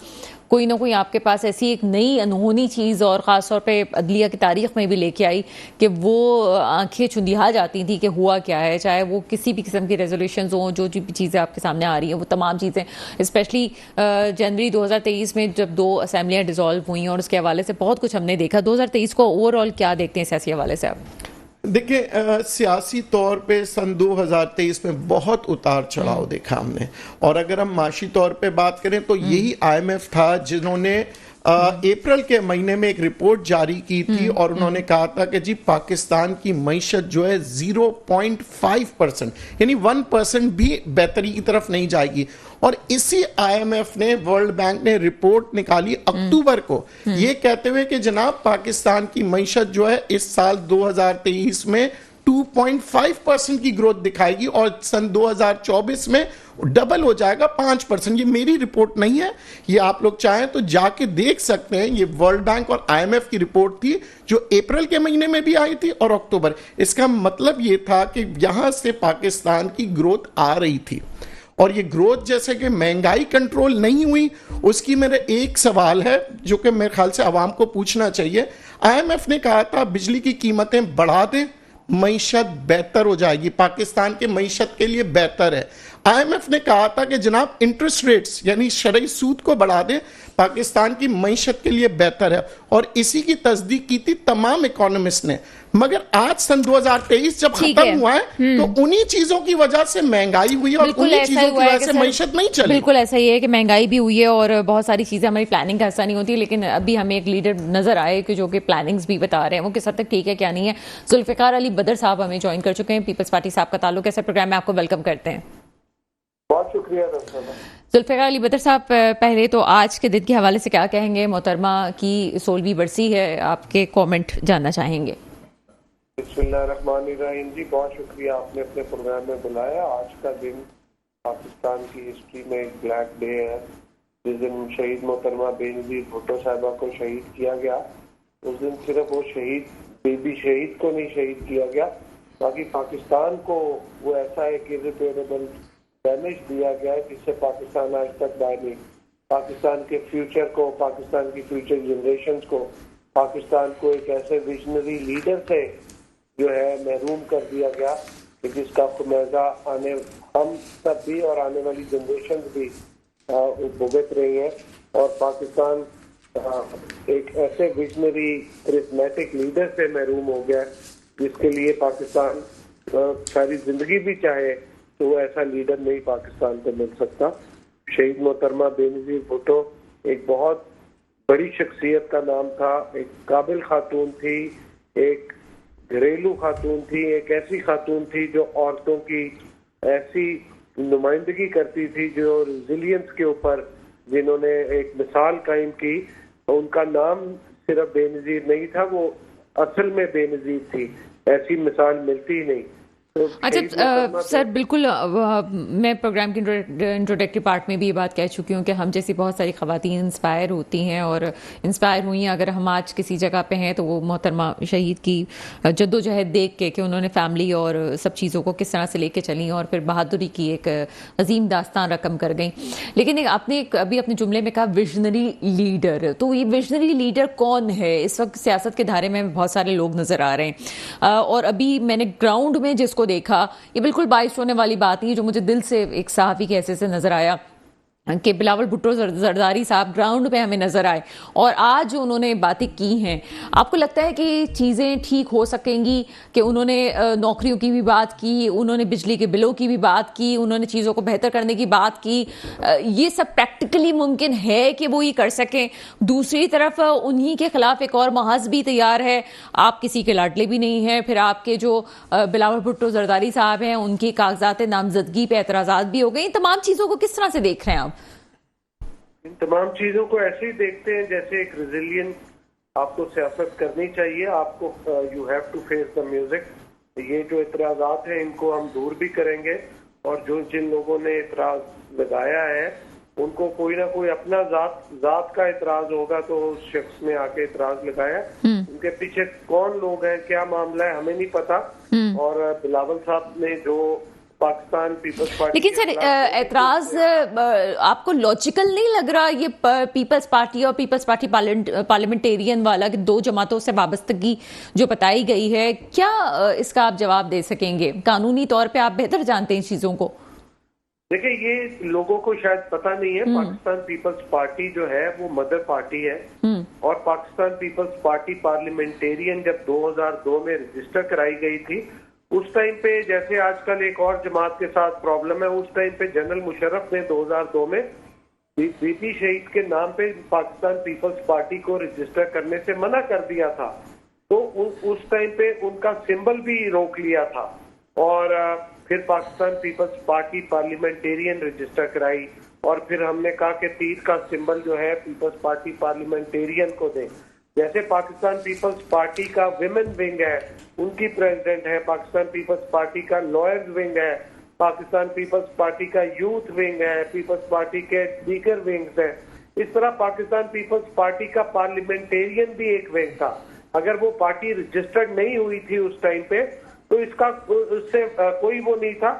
कोई ना कोई आपके पास ऐसी एक नई अनहोनी चीज़, और ख़ास तौर पे अदलिया की तारीख में भी लेके आई कि वो आंखें चुंधिया जाती थी कि हुआ क्या है। चाहे वो किसी भी किस्म की रेजोल्यूशंस हों, जो भी चीज़ें आपके सामने आ रही हैं, वो तमाम चीज़ें, स्पेशली जनवरी 2023 में जब 2 असेंबलियाँ डिसॉल्व हुई और उसके हवाले से बहुत कुछ हमने देखा। 2023 को ओवरऑल क्या देखते हैं सियासी हवाले से आप? देखिए सियासी तौर पे सन 2023 में बहुत उतार चढ़ाव देखा हमने, और अगर हम माशी तौर पे बात करें तो यही आईएमएफ था जिन्होंने अप्रैल के महीने में एक रिपोर्ट जारी की थी और उन्होंने कहा था कि जी पाकिस्तान की मईशत जो है 0.5% यानी 1% भी बेहतरी की तरफ नहीं जाएगी। और इसी आईएमएफ ने, वर्ल्ड बैंक ने रिपोर्ट निकाली अक्टूबर को ये कहते हुए कि जनाब पाकिस्तान की मईशत जो है इस साल 2023 में 2.5% की ग्रोथ दिखाएगी और सन 2024 में डबल हो जाएगा 5%। ये मेरी रिपोर्ट नहीं है, ये आप लोग चाहें तो जाके देख सकते हैं। ये वर्ल्ड बैंक और आईएमएफ की रिपोर्ट थी जो अप्रैल के महीने में भी आई थी और अक्टूबर। इसका मतलब ये था कि यहां से पाकिस्तान की ग्रोथ आ रही थी, और ये ग्रोथ जैसे कि महंगाई कंट्रोल नहीं हुई, उसकी मेरा एक सवाल है जो कि मेरे ख्याल से आवाम को पूछना चाहिए। आईएमएफ ने कहा था बिजली की कीमतें बढ़ा दें, मईशत बेहतर हो जाएगी, पाकिस्तान के मईशत के लिए बेहतर है। आईएमएफ ने कहा था कि जनाब इंटरेस्ट रेट्स यानी शरई सूद को बढ़ा दें, पाकिस्तान की मईशत के लिए बेहतर है, और इसी की तस्दीक की थी तमाम इकोनॉमिस्ट ने। मगर आज सन 2023 जब खत्म हुआ है तो उन्हीं चीजों की वजह से महंगाई हुई और उन्हीं चीजों की वजह से मईशत नहीं चली। बिल्कुल ऐसा ही है कि महंगाई भी हुई है और बहुत सारी चीजें हमारी प्लानिंग का हिस्सा नहीं होती, लेकिन अभी हमें एक लीडर नजर आए कि जो कि प्लानिंग्स भी बता रहे हैं, वो किस हद तक ठीक है क्या नहीं है। जुल्फिकार अली बदर साहब हमें ज्वाइन कर चुके हैं, पीपल्स पार्टी साहब का ताल्लुक ऐसे प्रोग्राम में आपको वेलकम करते हैं। बहुत शुक्रिया जुल्फिकार अली बदर साहब, पहले तो आज के दिन के हवाले से क्या कहेंगे? मोहतरमा की 16वीं बरसी है, आपके कमेंट जानना चाहेंगे। बिस्मिल्लाहिर्रहमानिर्रहीम जी, बहुत शुक्रिया आपने अपने प्रोग्राम में बुलाया। आज का दिन पाकिस्तान की हिस्ट्री में एक ब्लैक डे है, जिस दिन शहीद मोहतरमा बेनजीर भुट्टो साहिबा को शहीद किया गया। उस दिन सिर्फ वो शहीद बेबी शहीद को नहीं शहीद किया गया, बाकी पाकिस्तान को वो ऐसा एक इर्रिपेयरेबल डैमेज दिया गया है जिससे पाकिस्तान आज तक बाहर नहीं। पाकिस्तान के फ्यूचर को, पाकिस्तान की फ्यूचर जनरेशन को, पाकिस्तान को एक ऐसे विजनरी लीडर से जो है महरूम कर दिया गया कि जिसका खुमेजा आने हम सब भी और आने वाली जनरेशन भी भुगत रही है। और पाकिस्तान एक ऐसे विजनरी करिश्मेटिक लीडर से महरूम हो गया जिसके लिए पाकिस्तान सारी जिंदगी भी चाहे तो वो ऐसा लीडर नहीं पाकिस्तान को मिल सकता। शहीद मोहतरमा बेनजीर भुट्टो एक बहुत बड़ी शख्सियत का नाम था, एक काबिल खातून थी, एक घरेलू खातून थी, एक ऐसी खातून थी जो औरतों की ऐसी नुमाइंदगी करती थी, जो रेजिलियंस के ऊपर जिन्होंने एक मिसाल कायम की। उनका नाम सिर्फ बेनजीर नहीं था, वो असल में बेनजीर थी, ऐसी मिसाल मिलती ही नहीं। अच्छा सर, बिल्कुल मैं प्रोग्राम के इंट्रोडक्टरी पार्ट में भी ये बात कह चुकी हूँ कि हम जैसी बहुत सारी ख़वातीन इंस्पायर होती हैं और इंस्पायर हुई हैं। अगर हम आज किसी जगह पे हैं तो वो मोहतरमा शहीद की जद्दोजहद देख के कि उन्होंने फैमिली और सब चीज़ों को किस तरह से लेके चली और फिर बहादुरी की एक अजीम दास्तान रकम कर गई। लेकिन आपने अभी अपने जुमले में कहा विजनरी लीडर, तो ये विजनरी लीडर कौन है? इस वक्त सियासत के धारे में बहुत सारे लोग नज़र आ रहे हैं और अभी मैंने ग्राउंड में जिसको देखा, ये बिल्कुल बाइस होने वाली बात नहीं है, जो मुझे दिल से एक सहाफी के ऐसे से नजर आया कि बिलावल भुट्टो जरदारी साहब ग्राउंड पे हमें नजर आए और आज जो उन्होंने बातें की हैं, आपको लगता है कि चीज़ें ठीक हो सकेंगी? कि उन्होंने नौकरियों की भी बात की, उन्होंने बिजली के बिलों की भी बात की, उन्होंने चीज़ों को बेहतर करने की बात की, ये सब प्रैक्टिकली मुमकिन है कि वो ये कर सकें? दूसरी तरफ उन्हीं के खिलाफ एक और महाज भी तैयार है, आप किसी के लाडले भी नहीं हैं, फिर आपके जो बिलावल भुट्टो जरदारी साहब हैं उनकी कागजात नामजदगी पे एतराज़ात भी हो गए। तमाम चीज़ों को किस तरह से देख रहे हैं आप? इन तमाम चीजों को ऐसे ही देखते हैं जैसे एक रेजिलियंट आपको सियासत करनी चाहिए। आपको you have to face the music. ये जो इतराजात हैं इनको हम दूर भी करेंगे और जो जिन लोगों ने इतराज लगाया है उनको कोई ना कोई अपना जात का इतराज होगा, तो उस शख्स ने आके इतराज लगाया। उनके पीछे कौन लोग हैं, क्या मामला है, हमें नहीं पता। और बिलावल साहब ने जो पाकिस्तान पीपल्स पार्टी, लेकिन सर एतराज आपको लॉजिकल नहीं लग रहा ये पीपल्स पार्टी और पीपल्स पार्टी पार्लियामेंटेरियन वाला कि दो जमातों से वाबस्तगी जो बताई गई है, क्या इसका आप जवाब दे सकेंगे? कानूनी तौर पे आप बेहतर जानते हैं चीजों को। देखिए, ये लोगों को शायद पता नहीं है, पाकिस्तान पीपल्स पार्टी जो है वो मदर पार्टी है। और पाकिस्तान पीपल्स पार्टी पार्लियामेंटेरियन जब 2002 में रजिस्टर कराई गई थी, उस टाइम पे जैसे आजकल एक और जमात के साथ प्रॉब्लम है, उस टाइम पे जनरल मुशर्रफ ने 2002 में बीबी शहीद के नाम पे पाकिस्तान पीपल्स पार्टी को रजिस्टर करने से मना कर दिया था। तो उस टाइम पे उनका सिंबल भी रोक लिया था और फिर पाकिस्तान पीपल्स पार्टी पार्लियामेंटेरियन रजिस्टर कराई और फिर हमने कहा कि तीर का सिंबल जो है पीपल्स पार्टी पार्लियामेंटेरियन को दें। जैसे पाकिस्तान पीपल्स पार्टी का विमेन विंग है, उनकी प्रेसिडेंट है, पाकिस्तान पीपल्स पार्टी का लॉयर्स विंग है, पाकिस्तान पीपल्स पार्टी का यूथ विंग है, पीपल्स पार्टी के दीगर विंग्स है। इस तरह पाकिस्तान पीपल्स पार्टी का पार्लियामेंटेरियन भी एक विंग था। अगर वो पार्टी रजिस्टर्ड नहीं हुई थी उस टाइम पे तो इसका उससे कोई वो नहीं था।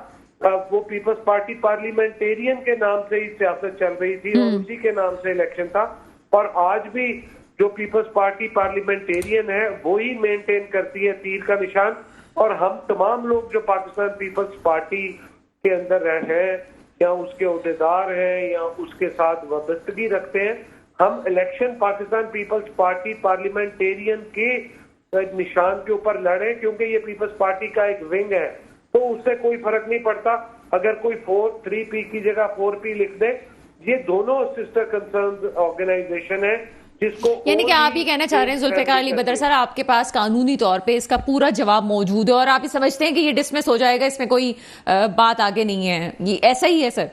वो पीपल्स पार्टी पार्लियामेंटेरियन के नाम से ही सियासत चल रही थी और उसी के नाम से इलेक्शन था। और आज भी जो पीपल्स पार्टी पार्लियामेंटेरियन है वो ही मेंटेन करती है तीर का निशान। और हम तमाम लोग जो पाकिस्तान पीपल्स पार्टी के अंदर हैं या उसके ओहदेदार हैं या उसके साथ वाबस्तगी रखते हैं, हम इलेक्शन पाकिस्तान पीपल्स पार्टी पार्लियामेंटेरियन के निशान के ऊपर लड़े, क्योंकि ये पीपल्स पार्टी का एक विंग है। तो उससे कोई फर्क नहीं पड़ता अगर कोई 3P की जगह 4P लिख दे। ये दोनों सिस्टर कंसर्न ऑर्गेनाइजेशन है जिसको, यानी कि आप ये कहना चाह रहे हैं जुल्फिकार अली बदर सर, आपके पास कानूनी तौर पे इसका पूरा जवाब मौजूद है और आप ये समझते हैं कि ये डिसमिस हो जाएगा, इसमें कोई बात आगे नहीं है, ये ऐसा ही है सर?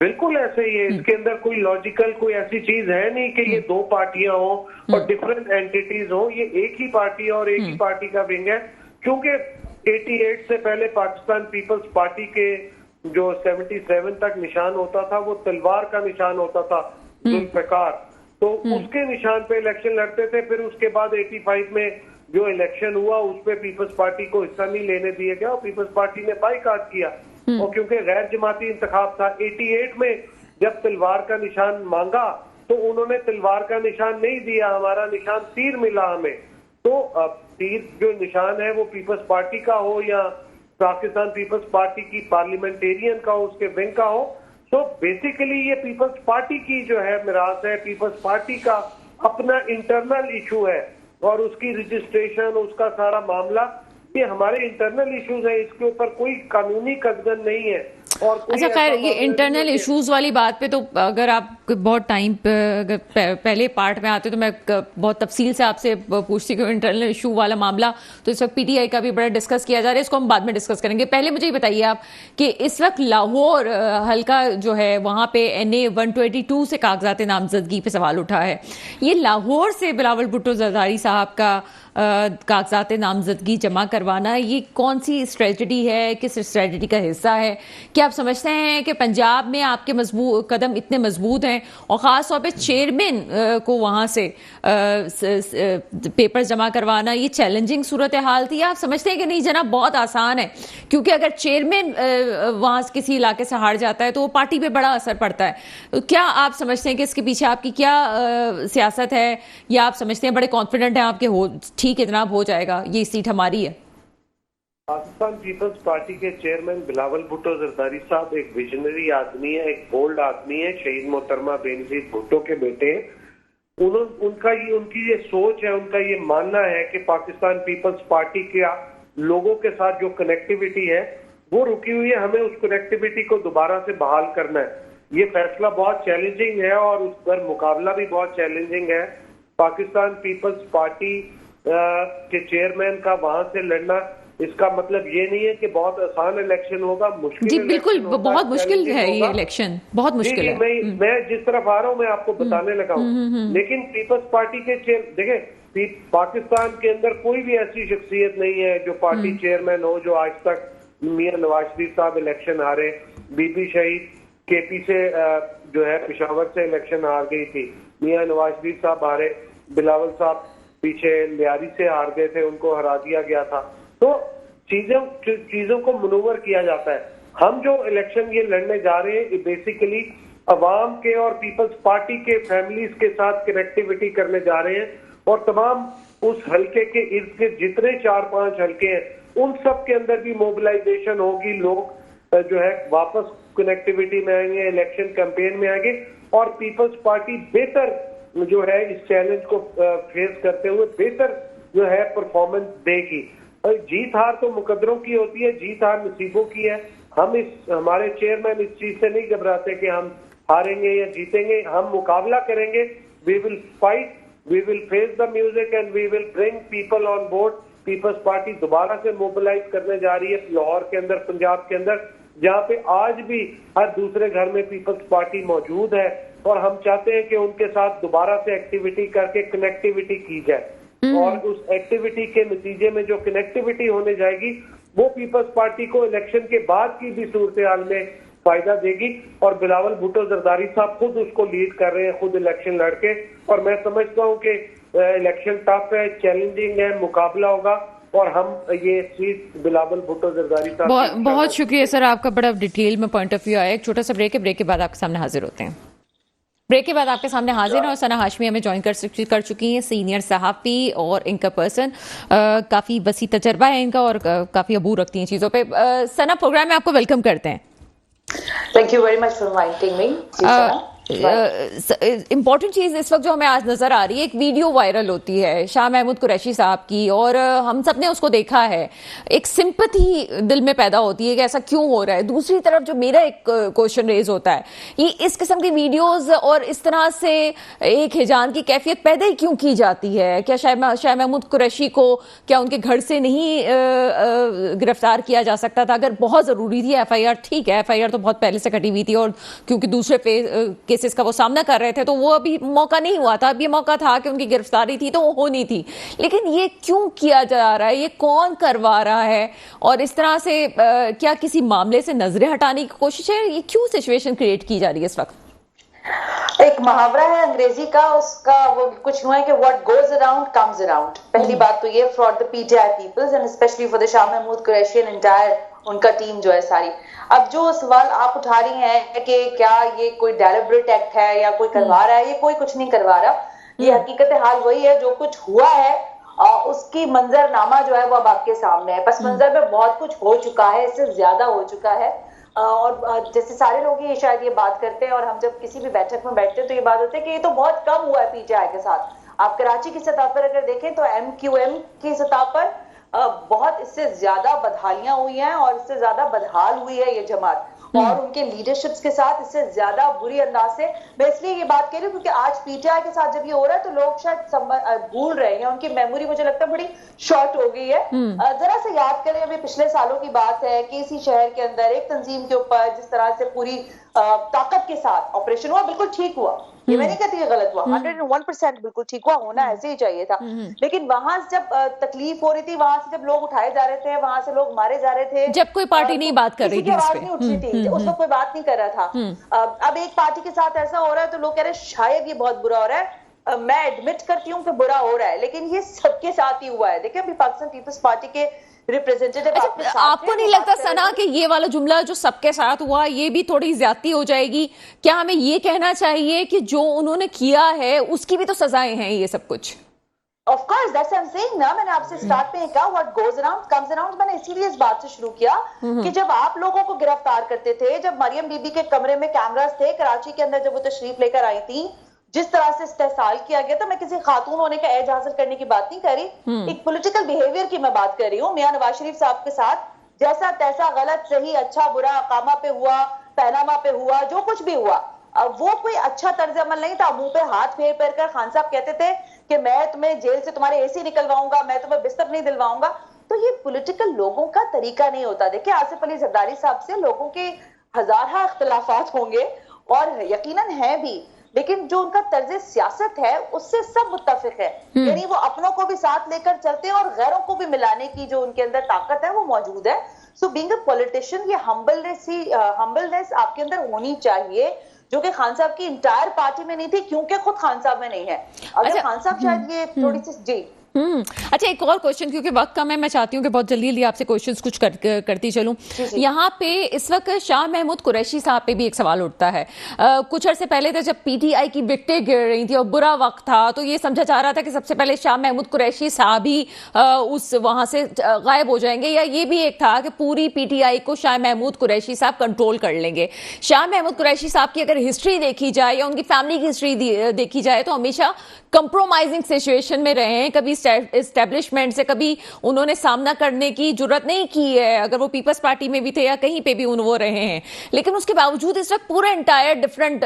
बिल्कुल ऐसे ही है। इसके अंदर कोई लॉजिकल कोई ऐसी चीज है नहीं कि ये दो पार्टियां हो और डिफरेंट एंटिटीज हो। ये एक ही पार्टी और एक ही पार्टी का विंग है। क्योंकि 88 से पहले पाकिस्तान पीपल्स पार्टी के जो 77 तक निशान होता था वो तलवार का निशान होता था, जुल्फिकार, तो उसके निशान पे इलेक्शन लड़ते थे। फिर उसके बाद 85 में जो इलेक्शन हुआ उसमें पीपल्स पार्टी को हिस्सा नहीं लेने दिया गया और पीपल्स पार्टी ने बाइकाट किया। और क्योंकि गैर जमाती इंतखाब था, 88 में जब तलवार का निशान मांगा तो उन्होंने तलवार का निशान नहीं दिया, हमारा निशान तीर मिला हमें। तो तीर जो निशान है वो पीपल्स पार्टी का हो या पाकिस्तान पीपल्स पार्टी की पार्लियामेंटेरियन का हो, उसके विंग का हो, तो बेसिकली ये पीपल्स पार्टी की जो है मिरास है, पीपल्स पार्टी का अपना इंटरनल इशू है और उसकी रजिस्ट्रेशन, उसका सारा मामला ये हमारे इंटरनल इश्यूज है। इसके ऊपर कोई कानूनी कदगन नहीं है। और अच्छा, खैर ये इंटरनल इश्यूज वाली बात पे तो अगर आप बहुत टाइम पहले पार्ट में आते तो मैं बहुत तफसील से आपसे पूछती हूँ इंटरनल इशू वाला मामला। तो इस वक्त पीटीआई का भी बड़ा डिस्कस किया जा रहा है, इसको हम बाद में डिस्कस करेंगे। पहले मुझे ये बताइए आप कि इस वक्त लाहौर हल्का जो है वहाँ पे NA 122 से कागजात नामजदगी पे सवाल उठा है। ये लाहौर से बिलावल भुट्टो जरदारी साहब का कागजात नामजदगी जमा करवाना, ये कौन सी स्ट्रेटजी है, किस स्ट्रेटजी का हिस्सा है? क्या आप समझते हैं कि पंजाब में आपके कदम इतने मजबूत हैं और ख़ास तौर पे चेयरमैन को वहाँ से पेपर्स जमा करवाना ये चैलेंजिंग सूरत हाल थी? आप समझते हैं कि नहीं जनाब बहुत आसान है, क्योंकि अगर चेयरमैन वहाँ किसी इलाके से हार जाता है तो वो पार्टी पे बड़ा असर पड़ता है। क्या आप समझते हैं कि इसके पीछे आपकी क्या सियासत है, या आप समझते हैं बड़े कॉन्फिडेंट हैं आपके हो ठीक है जनाब हो जाएगा, ये सीट हमारी है? पाकिस्तान पीपल्स पार्टी के चेयरमैन बिलावल भुट्टो जरदारी साहब एक विजनरी आदमी है, एक बोल्ड आदमी है, शहीद मोहतरमा बेनजीर भुट्टो के बेटे। उनकी ये सोच है, उनका ये मानना है कि पाकिस्तान पीपल्स पार्टी के लोगों के साथ जो कनेक्टिविटी है वो रुकी हुई है, हमें उस कनेक्टिविटी को दोबारा से बहाल करना है। ये फैसला बहुत चैलेंजिंग है और उस पर मुकाबला भी बहुत चैलेंजिंग है। पाकिस्तान पीपल्स पार्टी के चेयरमैन का वहां से लड़ना, इसका मतलब ये नहीं है कि बहुत आसान इलेक्शन होगा, मुश्किल जी बिल्कुल बहुत मुश्किल है ये इलेक्शन, बहुत मुश्किल है। मैं जिस तरफ आ रहा हूँ मैं आपको बताने लगा हूँ। लेकिन पीपल्स पार्टी के देखिए पाकिस्तान के अंदर कोई भी ऐसी शख्सियत नहीं है जो पार्टी चेयरमैन हो जो आज तक, मियां नवाज शरीफ साहब इलेक्शन हारे, बीबी शहीद KP से जो है पेशावर से इलेक्शन हार गई थी, मियां नवाज शरीफ साहब हारे, बिलावल साहब पीछे लियारी से हार गए थे, उनको हरा दिया गया था। तो चीजों को मनूवर किया जाता है। हम जो इलेक्शन ये लड़ने जा रहे हैं बेसिकली अवाम के और पीपल्स पार्टी के फैमिलीज के साथ कनेक्टिविटी करने जा रहे हैं और तमाम उस हलके के इर्द गिर्द जितने 4-5 हलके हैं उन सब के अंदर भी मोबिलाइजेशन होगी। लोग जो है वापस कनेक्टिविटी में आएंगे, इलेक्शन कैंपेन में आएंगे और पीपल्स पार्टी बेहतर जो है इस चैलेंज को फेस करते हुए बेहतर जो है परफॉर्मेंस देगी। जीत हार तो मुकद्दरों की होती है, जीत हार नसीबों की है। हमारे चेयरमैन इस चीज से नहीं घबराते कि हम हारेंगे या जीतेंगे, हम मुकाबला करेंगे। We will fight, we will face the music and we will bring people on board. Peoples Party दोबारा से मोबिलाइज करने जा रही है लाहौर के अंदर, पंजाब के अंदर, जहाँ पे आज भी हर दूसरे घर में पीपल्स पार्टी मौजूद है और हम चाहते हैं कि उनके साथ दोबारा से एक्टिविटी करके कनेक्टिविटी की जाए और उस एक्टिविटी के नतीजे में जो कनेक्टिविटी होने जाएगी वो पीपल्स पार्टी को इलेक्शन के बाद की भी सूरत हाल में फायदा देगी। और बिलावल भुट्टो जरदारी साहब खुद उसको लीड कर रहे हैं, खुद इलेक्शन लड़के, और मैं समझता हूँ कि इलेक्शन टफ है, चैलेंजिंग है, मुकाबला होगा और हम ये सीट बिलावल भुट्टो जरदारी साहब। बहुत शुक्रिया सर, आपका बड़ा डिटेल में पॉइंट ऑफ व्यू आया। एक छोटा सा ब्रेक है, ब्रेक के बाद आपके सामने हाजिर होते हैं। ब्रेक के बाद आपके सामने हाजिर हैं और सना हाशमी हमें ज्वाइन कर चुकी हैं, सीनियर सहाफ़ी और इनका पर्सन, काफ़ी वसी तजर्बा है इनका और काफ़ी अबूर रखती हैं चीज़ों पे। सना, प्रोग्राम में आपको वेलकम करते हैं। Thank you very much for inviting me. Important चीज इस वक्त जो हमें आज नजर आ रही है, एक वीडियो वायरल होती है शाह महमूद कुरैशी साहब की और हम सब ने उसको देखा है। एक सिंपैथी दिल में पैदा होती है कि ऐसा क्यों हो रहा है। दूसरी तरफ जो मेरा एक क्वेश्चन रेज होता है, ये इस किस्म की वीडियोस और इस तरह से एक हिजान की कैफियत पैदा ही क्यों की जाती है? क्या शाह महमूद कुरैशी को क्या उनके घर से नहीं गिरफ्तार किया जा सकता था? अगर बहुत जरूरी थी FIR, ठीक है, FIR तो बहुत पहले से कटी हुई थी और क्योंकि दूसरे केसेस का वो सामना कर रहे थे तो वो अभी मौका नहीं हुआ था। अब ये मौका था कि उनकी गिरफ्तारी थी तो वो होनी थी, लेकिन ये क्यों किया जा रहा है? ये कौन करवा रहा है? और इस तरह से क्या किसी मामले से नजरें हटाने की कोशिश है? ये क्यों सिचुएशन क्रिएट की जा रही है इस वक्त? एक मुहावरा है अंग्रेजी का, उसका वो कुछ हुआ है कि what goes around comes around. पहली बात तो ये for the PTI peoples and specially for the Shah Mahmood Qureshi and entire उनका टीम जो है सारी। अब जो सवाल आप उठा रही हैं कि क्या ये कोई डेलिब्रेट एक्ट है या कोई करवा रहा है, ये कोई कुछ नहीं करवा रहा। ये हकीकत हाल वही है, जो कुछ हुआ है उसकी मंजरनामा जो है वो अब आपके सामने है। पस मंजर में बहुत कुछ हो चुका है, इससे ज्यादा हो चुका है। और जैसे सारे लोग ये शायद ये बात करते हैं और हम जब किसी भी बैठक में बैठते हैं तो ये बात होती है कि ये तो बहुत कम हुआ है PTI के साथ। आप कराची की सतह पर अगर देखें तो MQM की सतह पर बहुत इससे ज्यादा बदहालियां हुई हैं और इससे ज्यादा बदहाल हुई है ये जमात और उनके लीडरशिप्स के साथ इससे ज्यादा बुरी अंदाज से। मैं इसलिए ये बात कह रही हूँ क्योंकि आज PTI के साथ जब ये हो रहा है तो लोग शायद भूल रहे हैं, उनकी मेमोरी मुझे लगता है बड़ी शॉर्ट हो गई है। जरा से याद करें, अभी पिछले सालों की बात है कि इसी शहर के अंदर एक तंजीम के ऊपर जिस तरह से पूरी ताकत के साथ ऑपरेशन हुआ, बिल्कुल ठीक हुआ, ये मैं नहीं कहती है गलत हुआ, 101% बिल्कुल ठीक हुआ, होना ऐसे ही चाहिए था। लेकिन वहां से जब तकलीफ हो रही थी, वहां से जब लोग उठाए जा रहे थे, वहां से लोग मारे जा रहे थे, जब कोई पार्टी नहीं बात कर रही थी, आवाज नहीं उठ रही थी, उस वक्त कोई बात नहीं कर रहा था। अब एक पार्टी के साथ ऐसा हो रहा है तो लोग कह रहे हैं शायद ये बहुत बुरा हो रहा है। मैं एडमिट करती हूँ कि बुरा हो रहा है, लेकिन ये सबके साथ ही हुआ है। देखिए अभी पाकिस्तान पीपल्स पार्टी के रिप्रेजेंटेटिव आपको नहीं लगता सना कि ये वाला जुमला जो सबके साथ हुआ ये भी थोड़ी ज्यादती हो जाएगी? क्या हमें ये कहना चाहिए कि जो उन्होंने किया है उसकी भी तो सजाएं हैं ये सब कुछ? Of course, that's what I'm saying ना। मैंने आपसे स्टार्ट में कहा what goes around comes around। मैंने इसीलिए इस बात से शुरू किया कि जब आप लोगों को गिरफ्तार करते थे, जब मरियम बीबी के कमरे में कैमरास थे कराची के अंदर, जब वो तशरीफ लेकर आई थी, जिस तरह से इस्तेहसाल किया गया था, मैं किसी खातून होने का एज हासिल करने की बात नहीं कर रही, एक पॉलिटिकल बिहेवियर की मैं बात कर रही हूँ। मियां नवाज शरीफ साहब के साथ जैसा तैसा गलत सही अच्छा बुरा अकामा पे हुआ, पैनामा पे हुआ, जो कुछ भी हुआ, वो कोई अच्छा तर्ज अमल नहीं था। मुंह पे हाथ फेर फेर कर खान साहब कहते थे कि मैं तुम्हें जेल से तुम्हारे AC निकलवाऊंगा, मैं तुम्हें बिस्तर नहीं दिलवाऊंगा। तो ये पॉलिटिकल लोगों का तरीका नहीं होता। देखिए आसिफ अली जरदारी साहब से लोगों के हजारा इख्तिलाफात होंगे और यकीनन है भी, लेकिन जो उनका तर्ज सियासत है उससे सब मुत्तफिक है। यानी वो अपनों को भी साथ लेकर चलते हैं और गैरों को भी मिलाने की जो उनके अंदर ताकत है वो मौजूद है। सो बीइंग अ पॉलिटिशियन ये हम्बलनेस आपके अंदर होनी चाहिए, जो कि खान साहब की इंटायर पार्टी में नहीं थी, क्योंकि खुद खान साहब में नहीं है। अगर खान साहब शायद ये थोड़ी सी जी अच्छा, एक और क्वेश्चन, क्योंकि वक्त कम है, मैं चाहती हूँ कि बहुत जल्दी आपसे क्वेश्चंस कुछ करती चलूं। यहाँ पे इस वक्त शाह महमूद कुरैशी साहब पे भी एक सवाल उठता है। कुछ अरसे पहले तो जब पीटीआई की विकेटें गिर रही थी और बुरा वक्त था, तो ये समझा जा रहा था कि सबसे पहले शाह महमूद कुरैशी साहब ही उस वहां से गायब हो जाएंगे, या ये भी एक था कि पूरी पीटीआई को शाह महमूद कुरैशी साहब कंट्रोल कर लेंगे। शाह महमूद कुरैशी साहब की अगर हिस्ट्री देखी जाए या उनकी फैमिली की हिस्ट्री देखी जाए तो हमेशा कंप्रोमाइजिंग सिचुएशन में रहे हैं। कभी एस्टेब्लिशमेंट से कभी उन्होंने सामना करने की जुर्रत नहीं की है, अगर वो पीपल्स पार्टी में भी थे या कहीं पे भी वो रहे हैं। लेकिन उसके बावजूद इस वक्त पूरा एंटायर डिफरेंट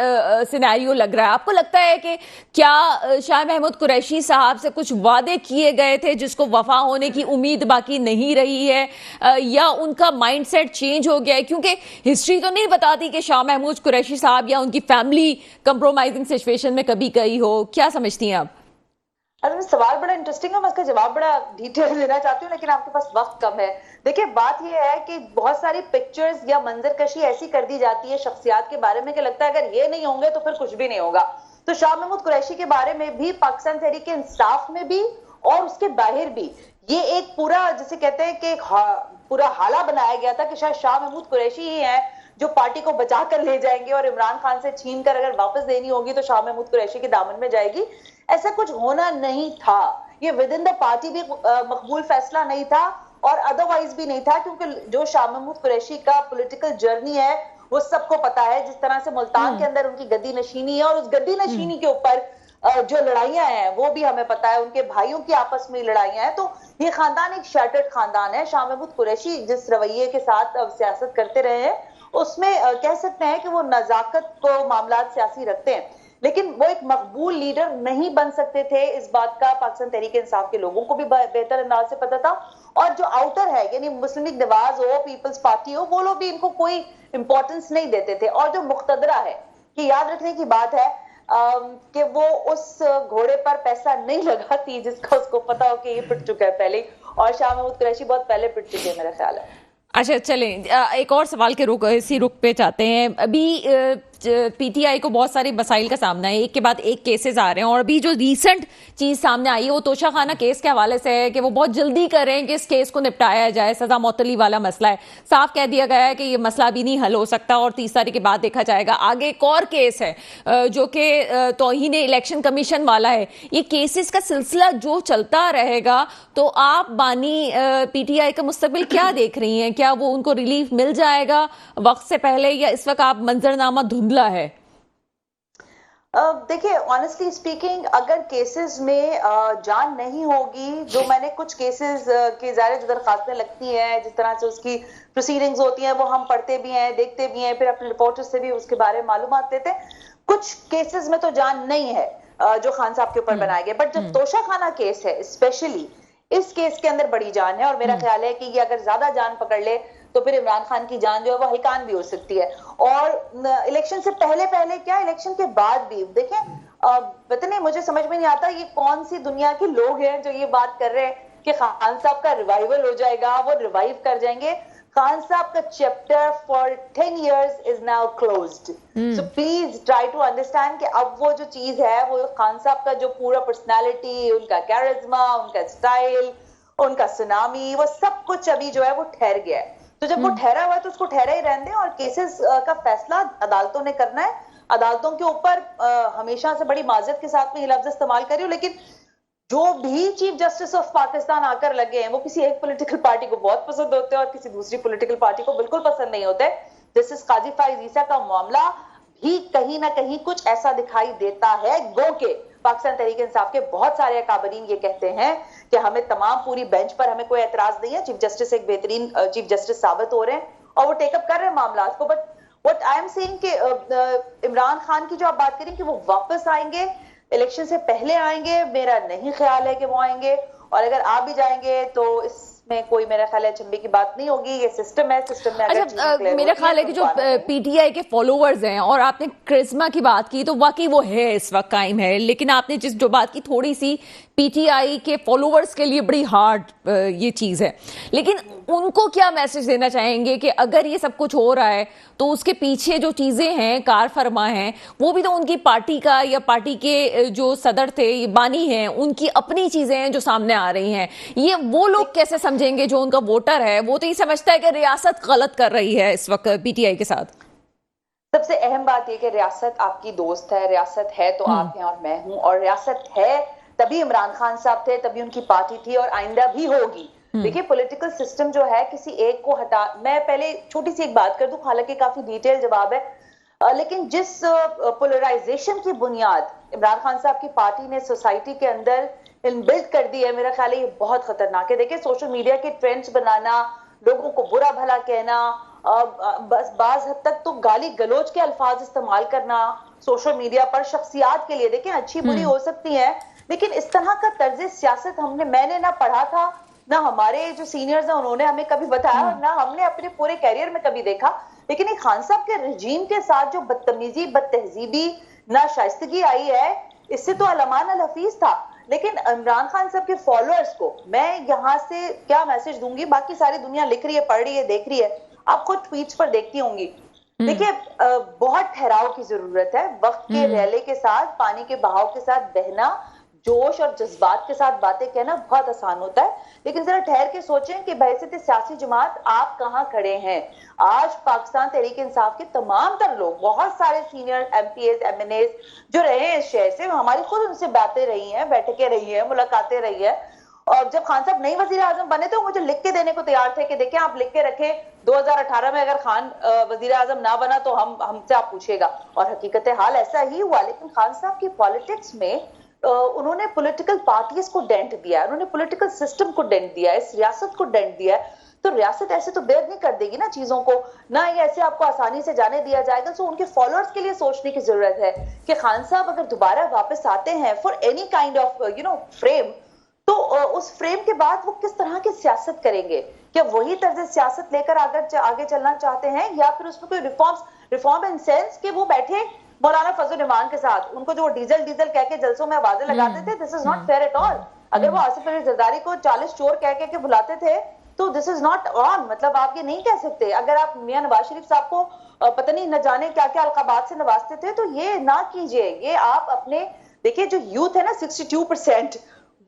सिनेरियो लग रहा है। आपको लगता है कि क्या शाह महमूद कुरैशी साहब से कुछ वादे किए गए थे जिसको वफा होने की उम्मीद बाकी नहीं रही है, या उनका माइंडसेट चेंज हो गया है? क्योंकि हिस्ट्री तो नहीं बताती कि शाह महमूद कुरैशी साहब या उनकी फैमिली कंप्रोमाइजिंग सिचुएशन में कभी गई हो। क्या समझती हैं आप? अरे सवाल बड़ा इंटरेस्टिंग है, मैं इसका जवाब बड़ा डिटेल देना चाहती हूँ, लेकिन आपके पास वक्त कम है। देखिए, बात यह है कि बहुत सारी पिक्चर्स या मंजरकशी ऐसी कर दी जाती है शख्सियात के बारे में कि लगता है अगर ये नहीं होंगे तो फिर कुछ भी नहीं होगा। तो शाह महमूद कुरैशी के बारे में भी पाकिस्तान तहरीक इंसाफ में भी और उसके बाहर भी ये एक पूरा, जिसे कहते हैं कि पूरा हाला बनाया गया था कि शायद शाह महमूद कुरैशी ही है जो पार्टी को बचा कर ले जाएंगे और इमरान खान से छीन कर अगर वापस देनी होगी तो शाह महमूद कुरैशी के दामन में जाएगी। ऐसा कुछ होना नहीं था। ये विद इन द पार्टी भी मकबूल फैसला नहीं था और अदरवाइज भी नहीं था, क्योंकि जो शाह महमूद कुरैशी का पॉलिटिकल जर्नी है वो सबको पता है। जिस तरह से मुल्तान के अंदर उनकी गद्दी नशीनी है और उस गद्दी नशीनी के ऊपर जो लड़ाइयां हैं वो भी हमें पता है, उनके भाइयों की आपस में लड़ाइयां हैं। तो ये खानदान एक शैटर्ड खानदान है। शाह महमूद कुरैशी जिस रवैये के साथ सियासत करते रहे हैं उसमें कह सकते हैं कि वो नजाकत को मामलात सियासी रखते हैं, लेकिन वो एक मकबूल लीडर नहीं बन सकते थे। इस बात का पाकिस्तान तहरीक इंसाफ के लोगों को भी बेहतर अंदाज से पता था। और जो आउटर है यानी मुस्लिम लीग नवाज हो, पीपल्स पार्टी हो, वो लोग भी इनको कोई इंपॉर्टेंस नहीं देते थे। और जो मुख्तदरा है, कि याद रखने की बात है कि वो उस घोड़े पर पैसा नहीं लगाती जिसका उसको पता हो कि ये पिट चुका है पहले, और शाह महमूद कुरैशी बहुत पहले पिट चुके हैं मेरा ख्याल है। अच्छा, चलें एक और सवाल के इसी रुख पे चाहते हैं। अभी पीटीआई को बहुत सारे मसाइल का सामना है, एक के बाद एक केसेस आ रहे हैं, और अभी जो रीसेंट चीज सामने आई है वो तोशाखाना केस के हवाले से है कि वो बहुत जल्दी कर रहे हैं कि इस केस को निपटाया जाए। सजा मौतली वाला मसला है, साफ कह दिया गया है कि ये मसला भी नहीं हल हो सकता और 30 तारीख के बाद देखा जाएगा। आगे एक और केस है जो कि तौहीन इलेक्शन कमीशन वाला है। ये केसेस का सिलसिला जो चलता रहेगा तो आप बानी पीटीआई का मुस्तकबिल क्या देख रही हैं? क्या वो उनको रिलीफ मिल जाएगा वक्त से पहले, या इस वक्त आप मंजरनामा धुंधला है? देखिए, ऑनेस्टली स्पीकिंग, अगर केसेस में जान नहीं होगी, जो मैंने कुछ केसेस की ज़ाहिर जो दरखास्तें लगती हैं, जिस तरह से उसकी प्रोसीडिंग्स होती हैं, वो हम पढ़ते भी हैं, देखते भी हैं, फिर अपने रिपोर्टर्स से भी उसके बारे में मालूमात लेते हैं। कुछ केसेस में तो जान नहीं है जो खान साहब के ऊपर बनाए गए, बट जो तोशाखाना केस है स्पेशली, इस केस के अंदर बड़ी जान है। और मेरा ख्याल है कि ये अगर ज्यादा जान पकड़ ले तो फिर इमरान खान की जान जो है वो हल्कान भी हो सकती है। और इलेक्शन से पहले क्या, इलेक्शन के बाद भी देखें, पता नहीं, मुझे समझ में नहीं आता ये कौन सी दुनिया के लोग हैं जो ये बात कर रहे हैं कि खान साहब का रिवाइवल हो जाएगा, वो रिवाइव कर जाएंगे। खान साहब का chapter for 10 years is now closed. So please try to understand कि अब वो जो चीज है, वो खान साहब का जो पूरा पर्सनालिटी, उनका कैरिज्मा, उनका स्टाइल, उनका सुनामी, वो सब कुछ अभी जो है वो ठहर गया है। तो जब वो ठहरा हुआ है तो उसको ठहरा ही रहने दें, और केसेस का फैसला अदालतों ने करना है। अदालतों के ऊपर हमेशा से बड़ी माजरत के साथ में ये लफ्ज इस्तेमाल करी हूं, लेकिन जो भी चीफ जस्टिस ऑफ पाकिस्तान आकर लगे हैं वो किसी एक पॉलिटिकल पार्टी को बहुत पसंद होते हैं और किसी दूसरी पॉलिटिकल पार्टी को बिल्कुल पसंद नहीं होते। जस्टिस काजी फाइज ईसा का मामला भी कहीं ना कहीं कुछ ऐसा दिखाई देता है, गो के पाकिस्तान तहरीक इंसाफ के बहुत सारे अकाबरीन ये कहते हैं कि हमें तमाम पूरी बेंच पर हमें कोई एतराज नहीं है, चीफ जस्टिस एक बेहतरीन चीफ जस्टिस साबित हो रहे हैं और वो टेकअप कर रहे हैं मामला को। But what I am saying कि इमरान खान की जो आप बात करें कि वो वापस आएंगे, इलेक्शन से पहले आएंगे, मेरा नहीं ख्याल है कि वो आएंगे। और अगर आ भी जाएंगे तो इस इसमें कोई मेरा ख्याल है अचंभे की बात नहीं होगी। ये सिस्टम है, सिस्टम में अगर चीजें clear मेरा होती ख्याल है कि तो जो बात है। पीटीआई के फॉलोअर्स हैं, और आपने करिश्मा की बात की, तो वाकई वो है इस वक्त कायम है, लेकिन आपने जो बात की थोड़ी सी पीटीआई के फॉलोअर्स के लिए बड़ी हार्ड ये चीज है, लेकिन उनको क्या मैसेज देना चाहेंगे कि अगर ये सब कुछ हो रहा है तो उसके पीछे जो चीजें हैं, कार फरमा हैं, वो भी तो उनकी पार्टी का या पार्टी के जो सदर थे, ये बानी हैं, उनकी अपनी चीजें हैं जो सामने आ रही हैं। ये वो लोग कैसे समझेंगे जो उनका वोटर है? वो तो ये समझता है कि रियासत गलत कर रही है इस वक्त पीटीआई के साथ। सबसे अहम बात यह कि रियासत आपकी दोस्त है, रियासत है तो आप हैं और मैं हूं, और रियासत है तभी इमरान खान साहब थे, तभी उनकी पार्टी थी और आइंदा भी होगी। देखिए पॉलिटिकल सिस्टम जो है किसी एक को हटा, मैं पहले छोटी सी एक बात कर दूं, हालांकि काफी डिटेल जवाब है, लेकिन जिस पोलराइजेशन की बुनियाद इमरान खान साहब की पार्टी ने सोसाइटी के अंदर इनबिल्ट कर दी है, मेरा ख्याल है ये बहुत खतरनाक है। देखिए सोशल मीडिया के ट्रेंड्स बनाना, लोगों को बुरा भला कहना, बस बाज हद तक तो गाली गलोच के अल्फाज इस्तेमाल करना सोशल मीडिया पर शख्सियात के लिए, देखें अच्छी बुरी हो सकती है, लेकिन इस तरह का तर्ज सियासत मैंने ना पढ़ा था, ना हमारे जो सीनियर्स हैं उन्होंने हमें कभी बताया, और ना हमने अपने पूरे कैरियर में कभी देखा। लेकिन ये खान साहब के रजीम के साथ जो बदतमीजी, बदतहजीबी, नाशाइस्तगी आई है, इससे तो अलमान अल हफीज था। लेकिन इमरान खान साहब के फॉलोअर्स को मैं यहाँ से क्या मैसेज दूंगी, बाकी सारी दुनिया लिख रही है, पढ़ रही है, देख रही है, आप खुद ट्वीट्स पर देखती होंगी। देखिए बहुत ठहराव की जरूरत है, वक्त के रैले के साथ, पानी के बहाव के साथ बहना, जोश और जज्बात के साथ बातें कहना बहुत आसान होता है, लेकिन जरा ठहर के सोचें कि बहैसियत सियासी जमात आप कहां खड़े हैं। आज पाकिस्तान तहरीक इंसाफ के तमाम तर लोग, बहुत सारे सीनियर एमपीएस, एमएनएस जो रहे हैं इस शहर से, हमारी खुद उनसे बातें रही हैं, बैठकें रही हैं, मुलाकातें रही है, और जब खान साहब नई वजीर आजम बने थे, मुझे लिख के देने को तैयार थे कि देखें आप लिख के रखे 2018 में अगर खान वजीर आजम ना बना तो हमसे आप पूछेगा, और हकीकत हाल ऐसा ही हुआ। लेकिन खान साहब की पॉलिटिक्स में उन्होंने पॉलिटिकल पार्टीज को डेंट दिया है, उन्होंने पॉलिटिकल सिस्टम को डेंट दिया है, इस रियासत को डेंट दिया है, तो रियासत ऐसे तो बेयर नहीं कर देगी ना चीजों को, ना ये ऐसे आपको आसानी से जाने दिया जाएगा। सो उनके फॉलोअर्स के लिए सोचने की जरूरत है कि खान साहब अगर दोबारा वापस आते हैं for any kind of frame, तो उस फ्रेम के बाद वो किस तरह की सियासत करेंगे, क्या वही तर्ज सियासत लेकर आगे चलना चाहते हैं, या फिर उसमें कोई रिफॉर्म इन सेंस कि वो बैठे मौलाना फजल रहमान के साथ, उनको जो डीजल कह के जलसों में आवाजें लगाते थे, this is not fair at all. अगर वो आसिफ अली जरदारी को 40 चोर कह के बुलाते थे तो दिस इज नॉट ऑन, मतलब आप ये नहीं कह सकते। अगर आप मियां नवाज शरीफ साहब को पता नहीं न जाने क्या क्या अलकाबात से नवाजते थे, तो ये ना कीजिए। ये आप अपने देखिए जो यूथ है ना 62%,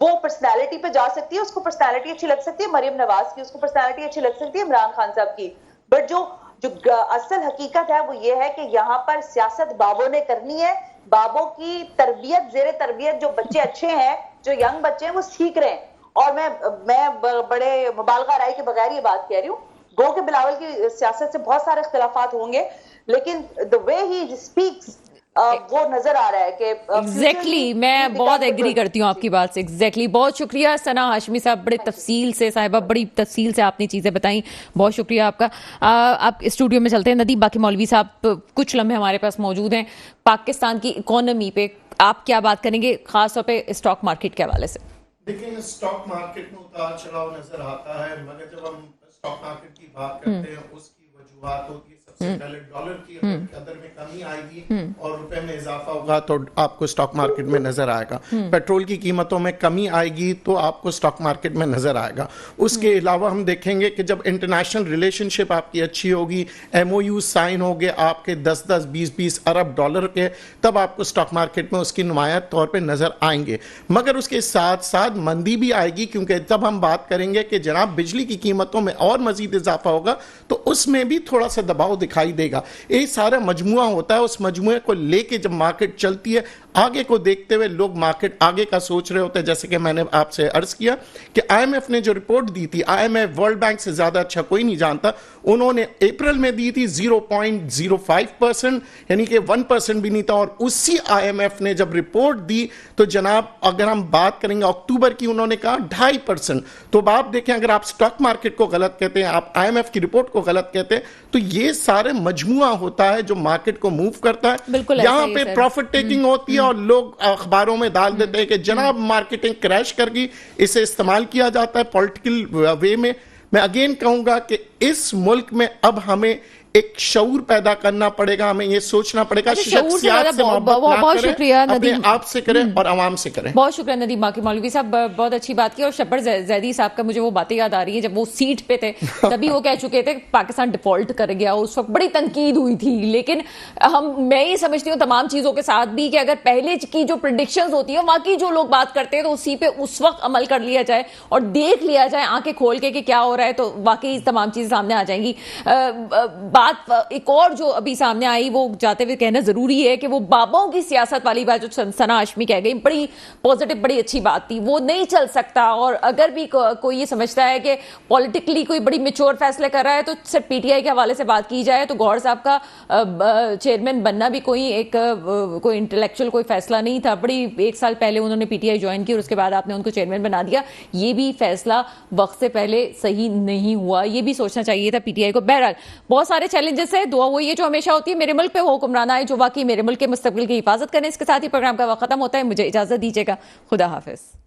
वो पर्सनैलिटी पे जा सकती है, उसको पर्सनैलिटी अच्छी लग सकती है मरियम नवाज की, उसको पर्सनैलिटी अच्छी लग सकती है इमरान खान साहब की, बट जो असल हकीकत है वो ये है कि यहाँ पर सियासत बाबों ने करनी है। बाबों की तरबियत, जेरे तरबियत जो बच्चे अच्छे हैं, जो यंग बच्चे हैं, वो सीख रहे हैं। और मैं बड़े मुबालगा राय के बगैर ये बात कह रही हूँ, गो के बिलावल की सियासत से बहुत सारे इख्तिलाफात होंगे, लेकिन द वे ही स्पीक्स वो नजर आ रहा है कि एग्जैक्टली मैं बहुत एग्री करती हूँ आपकी बात से। एग्जैक्टली बहुत शुक्रिया सना हाशमी साहब, बड़ी तफसील से साहिबा, बड़ी तफसील से आपने चीज़ें बताई, बहुत शुक्रिया आपका। आप स्टूडियो में चलते हैं, नदीम बाकी मौलवी साहब कुछ लम्हे हमारे पास मौजूद हैं। पाकिस्तान की इकोनॉमी पे आप क्या बात करेंगे, खासतौर पे स्टॉक मार्केट के हवाले से? देखिए स्टॉक मार्केट में उतार चढ़ाव नजर आता है, मगर जब हम स्टॉक मार्केट की बात करते हैं उसकी वजूहात होती है सबसे पहले डॉलर की कदर में कमी आएगी और रुपए में इजाफा होगा तो आपको स्टॉक मार्केट में नजर आएगा। पेट्रोल की कीमतों में कमी आएगी तो आपको स्टॉक मार्केट में नजर आएगा। उसके अलावा हम देखेंगे कि जब इंटरनेशनल रिलेशनशिप आपकी अच्छी होगी, MOU साइन हो गए आपके 10-10, 20-20 अरब डॉलर के, तब आपको स्टॉक मार्केट में उसकी नुमाया तौर पर नजर आएंगे। मगर उसके साथ साथ मंदी भी आएगी, क्योंकि जब हम बात करेंगे कि जनाब बिजली की कीमतों में और मजीद इजाफा होगा तो उसमें भी थोड़ा सा दबाव दिखाई देगा। ये सारा मजमुआ होता है, उस मजमुए को लेके जब मार्केट चलती है, आगे को देखते हुए लोग मार्केट आगे का सोच रहे होते हैं। जैसे कि मैंने आपसे अर्ज किया कि IMF ने जो रिपोर्ट दी थी, IMF वर्ल्ड बैंक से ज्यादा अच्छा कोई नहीं जानता, उन्होंने अप्रैल में दी थी 0.05%, यानी कि 1% भी नहीं था। और उसी IMF ने जब रिपोर्ट दी तो जनाब अगर हम बात करेंगे अक्टूबर की, उन्होंने कहा 2.5%। तो आप देखें, अगर आप स्टॉक मार्केट को गलत कहते हैं, आप IMF की रिपोर्ट को गलत कहते हैं, तो ये सारे मजमुआ होता है जो मार्केट को मूव करता है। बिल्कुल ऐसा यहाँ ही है, पे सर। प्रॉफिट टेकिंग होती है और लोग अखबारों में डाल देते हैं कि जनाब मार्केटिंग क्रैश कर गई, इसे इस्तेमाल किया जाता है पॉलिटिकल वे में। मैं अगेन कहूंगा कि इस मुल्क में अब हमें एक शऊर पैदा करना पड़ेगा, हमें ये सोचना पड़ेगा अच्छा, शऊर से शख्सियात से ज्यादा मोहब्बत ना बहुत करें, शुक्रिया अपने नदीम। आप से करें और आवाम से करें। बहुत शुक्रिया नदीम बाकी मौलवी साहब, बहुत अच्छी बात की। और शब्बर जैदी साहब का मुझे वो बातें याद आ रही है जब वो सीट पे थे तभी वो कह चुके थे पाकिस्तान डिफॉल्ट कर गया, उस वक्त बड़ी तनकीद हुई थी। लेकिन मैं ये समझती हूँ तमाम चीजों के साथ भी कि अगर पहले की जो प्रिडिक्शंस होती है वाकई जो लोग बात करते हैं तो उसी पे उस वक्त अमल कर लिया जाए और देख लिया जाए आंखें खोल के कि क्या हो रहा है, तो वाकई तमाम चीजें सामने आ जाएंगी। बात एक और जो अभी सामने आई वो जाते हुए कहना जरूरी है कि वो बाबाओं की सियासत वाली बात जो सना हाशमी कह गई बड़ी पॉजिटिव बड़ी अच्छी बात थी, वो नहीं चल सकता। और अगर भी कोई ये समझता है कि पॉलिटिकली कोई बड़ी मेच्योर फैसले कर रहा है तो सिर्फ पीटीआई के हवाले से बात की जाए तो गौहर साहब का चेयरमैन बनना भी कोई इंटेलेक्चुअल कोई फैसला नहीं था। बड़ी 1 साल पहले उन्होंने पीटीआई ज्वाइन की और उसके बाद आपने उनको चेयरमैन बना दिया, ये भी फैसला वक्त से पहले सही नहीं हुआ, ये भी सोचना चाहिए था पीटीआई को। बहरहाल बहुत सारे चैलेंजेस है, दुआ वो ये जो हमेशा होती है मेरे मुल्क पे वो हुक्मरान आए जो वाकई मेरे मुल्क के मुस्तकबिल की हिफाजत करें। इसके साथ ही प्रोग्राम का वक्त खत्म होता है, मुझे इजाजत दीजिएगा, खुदा हाफिज।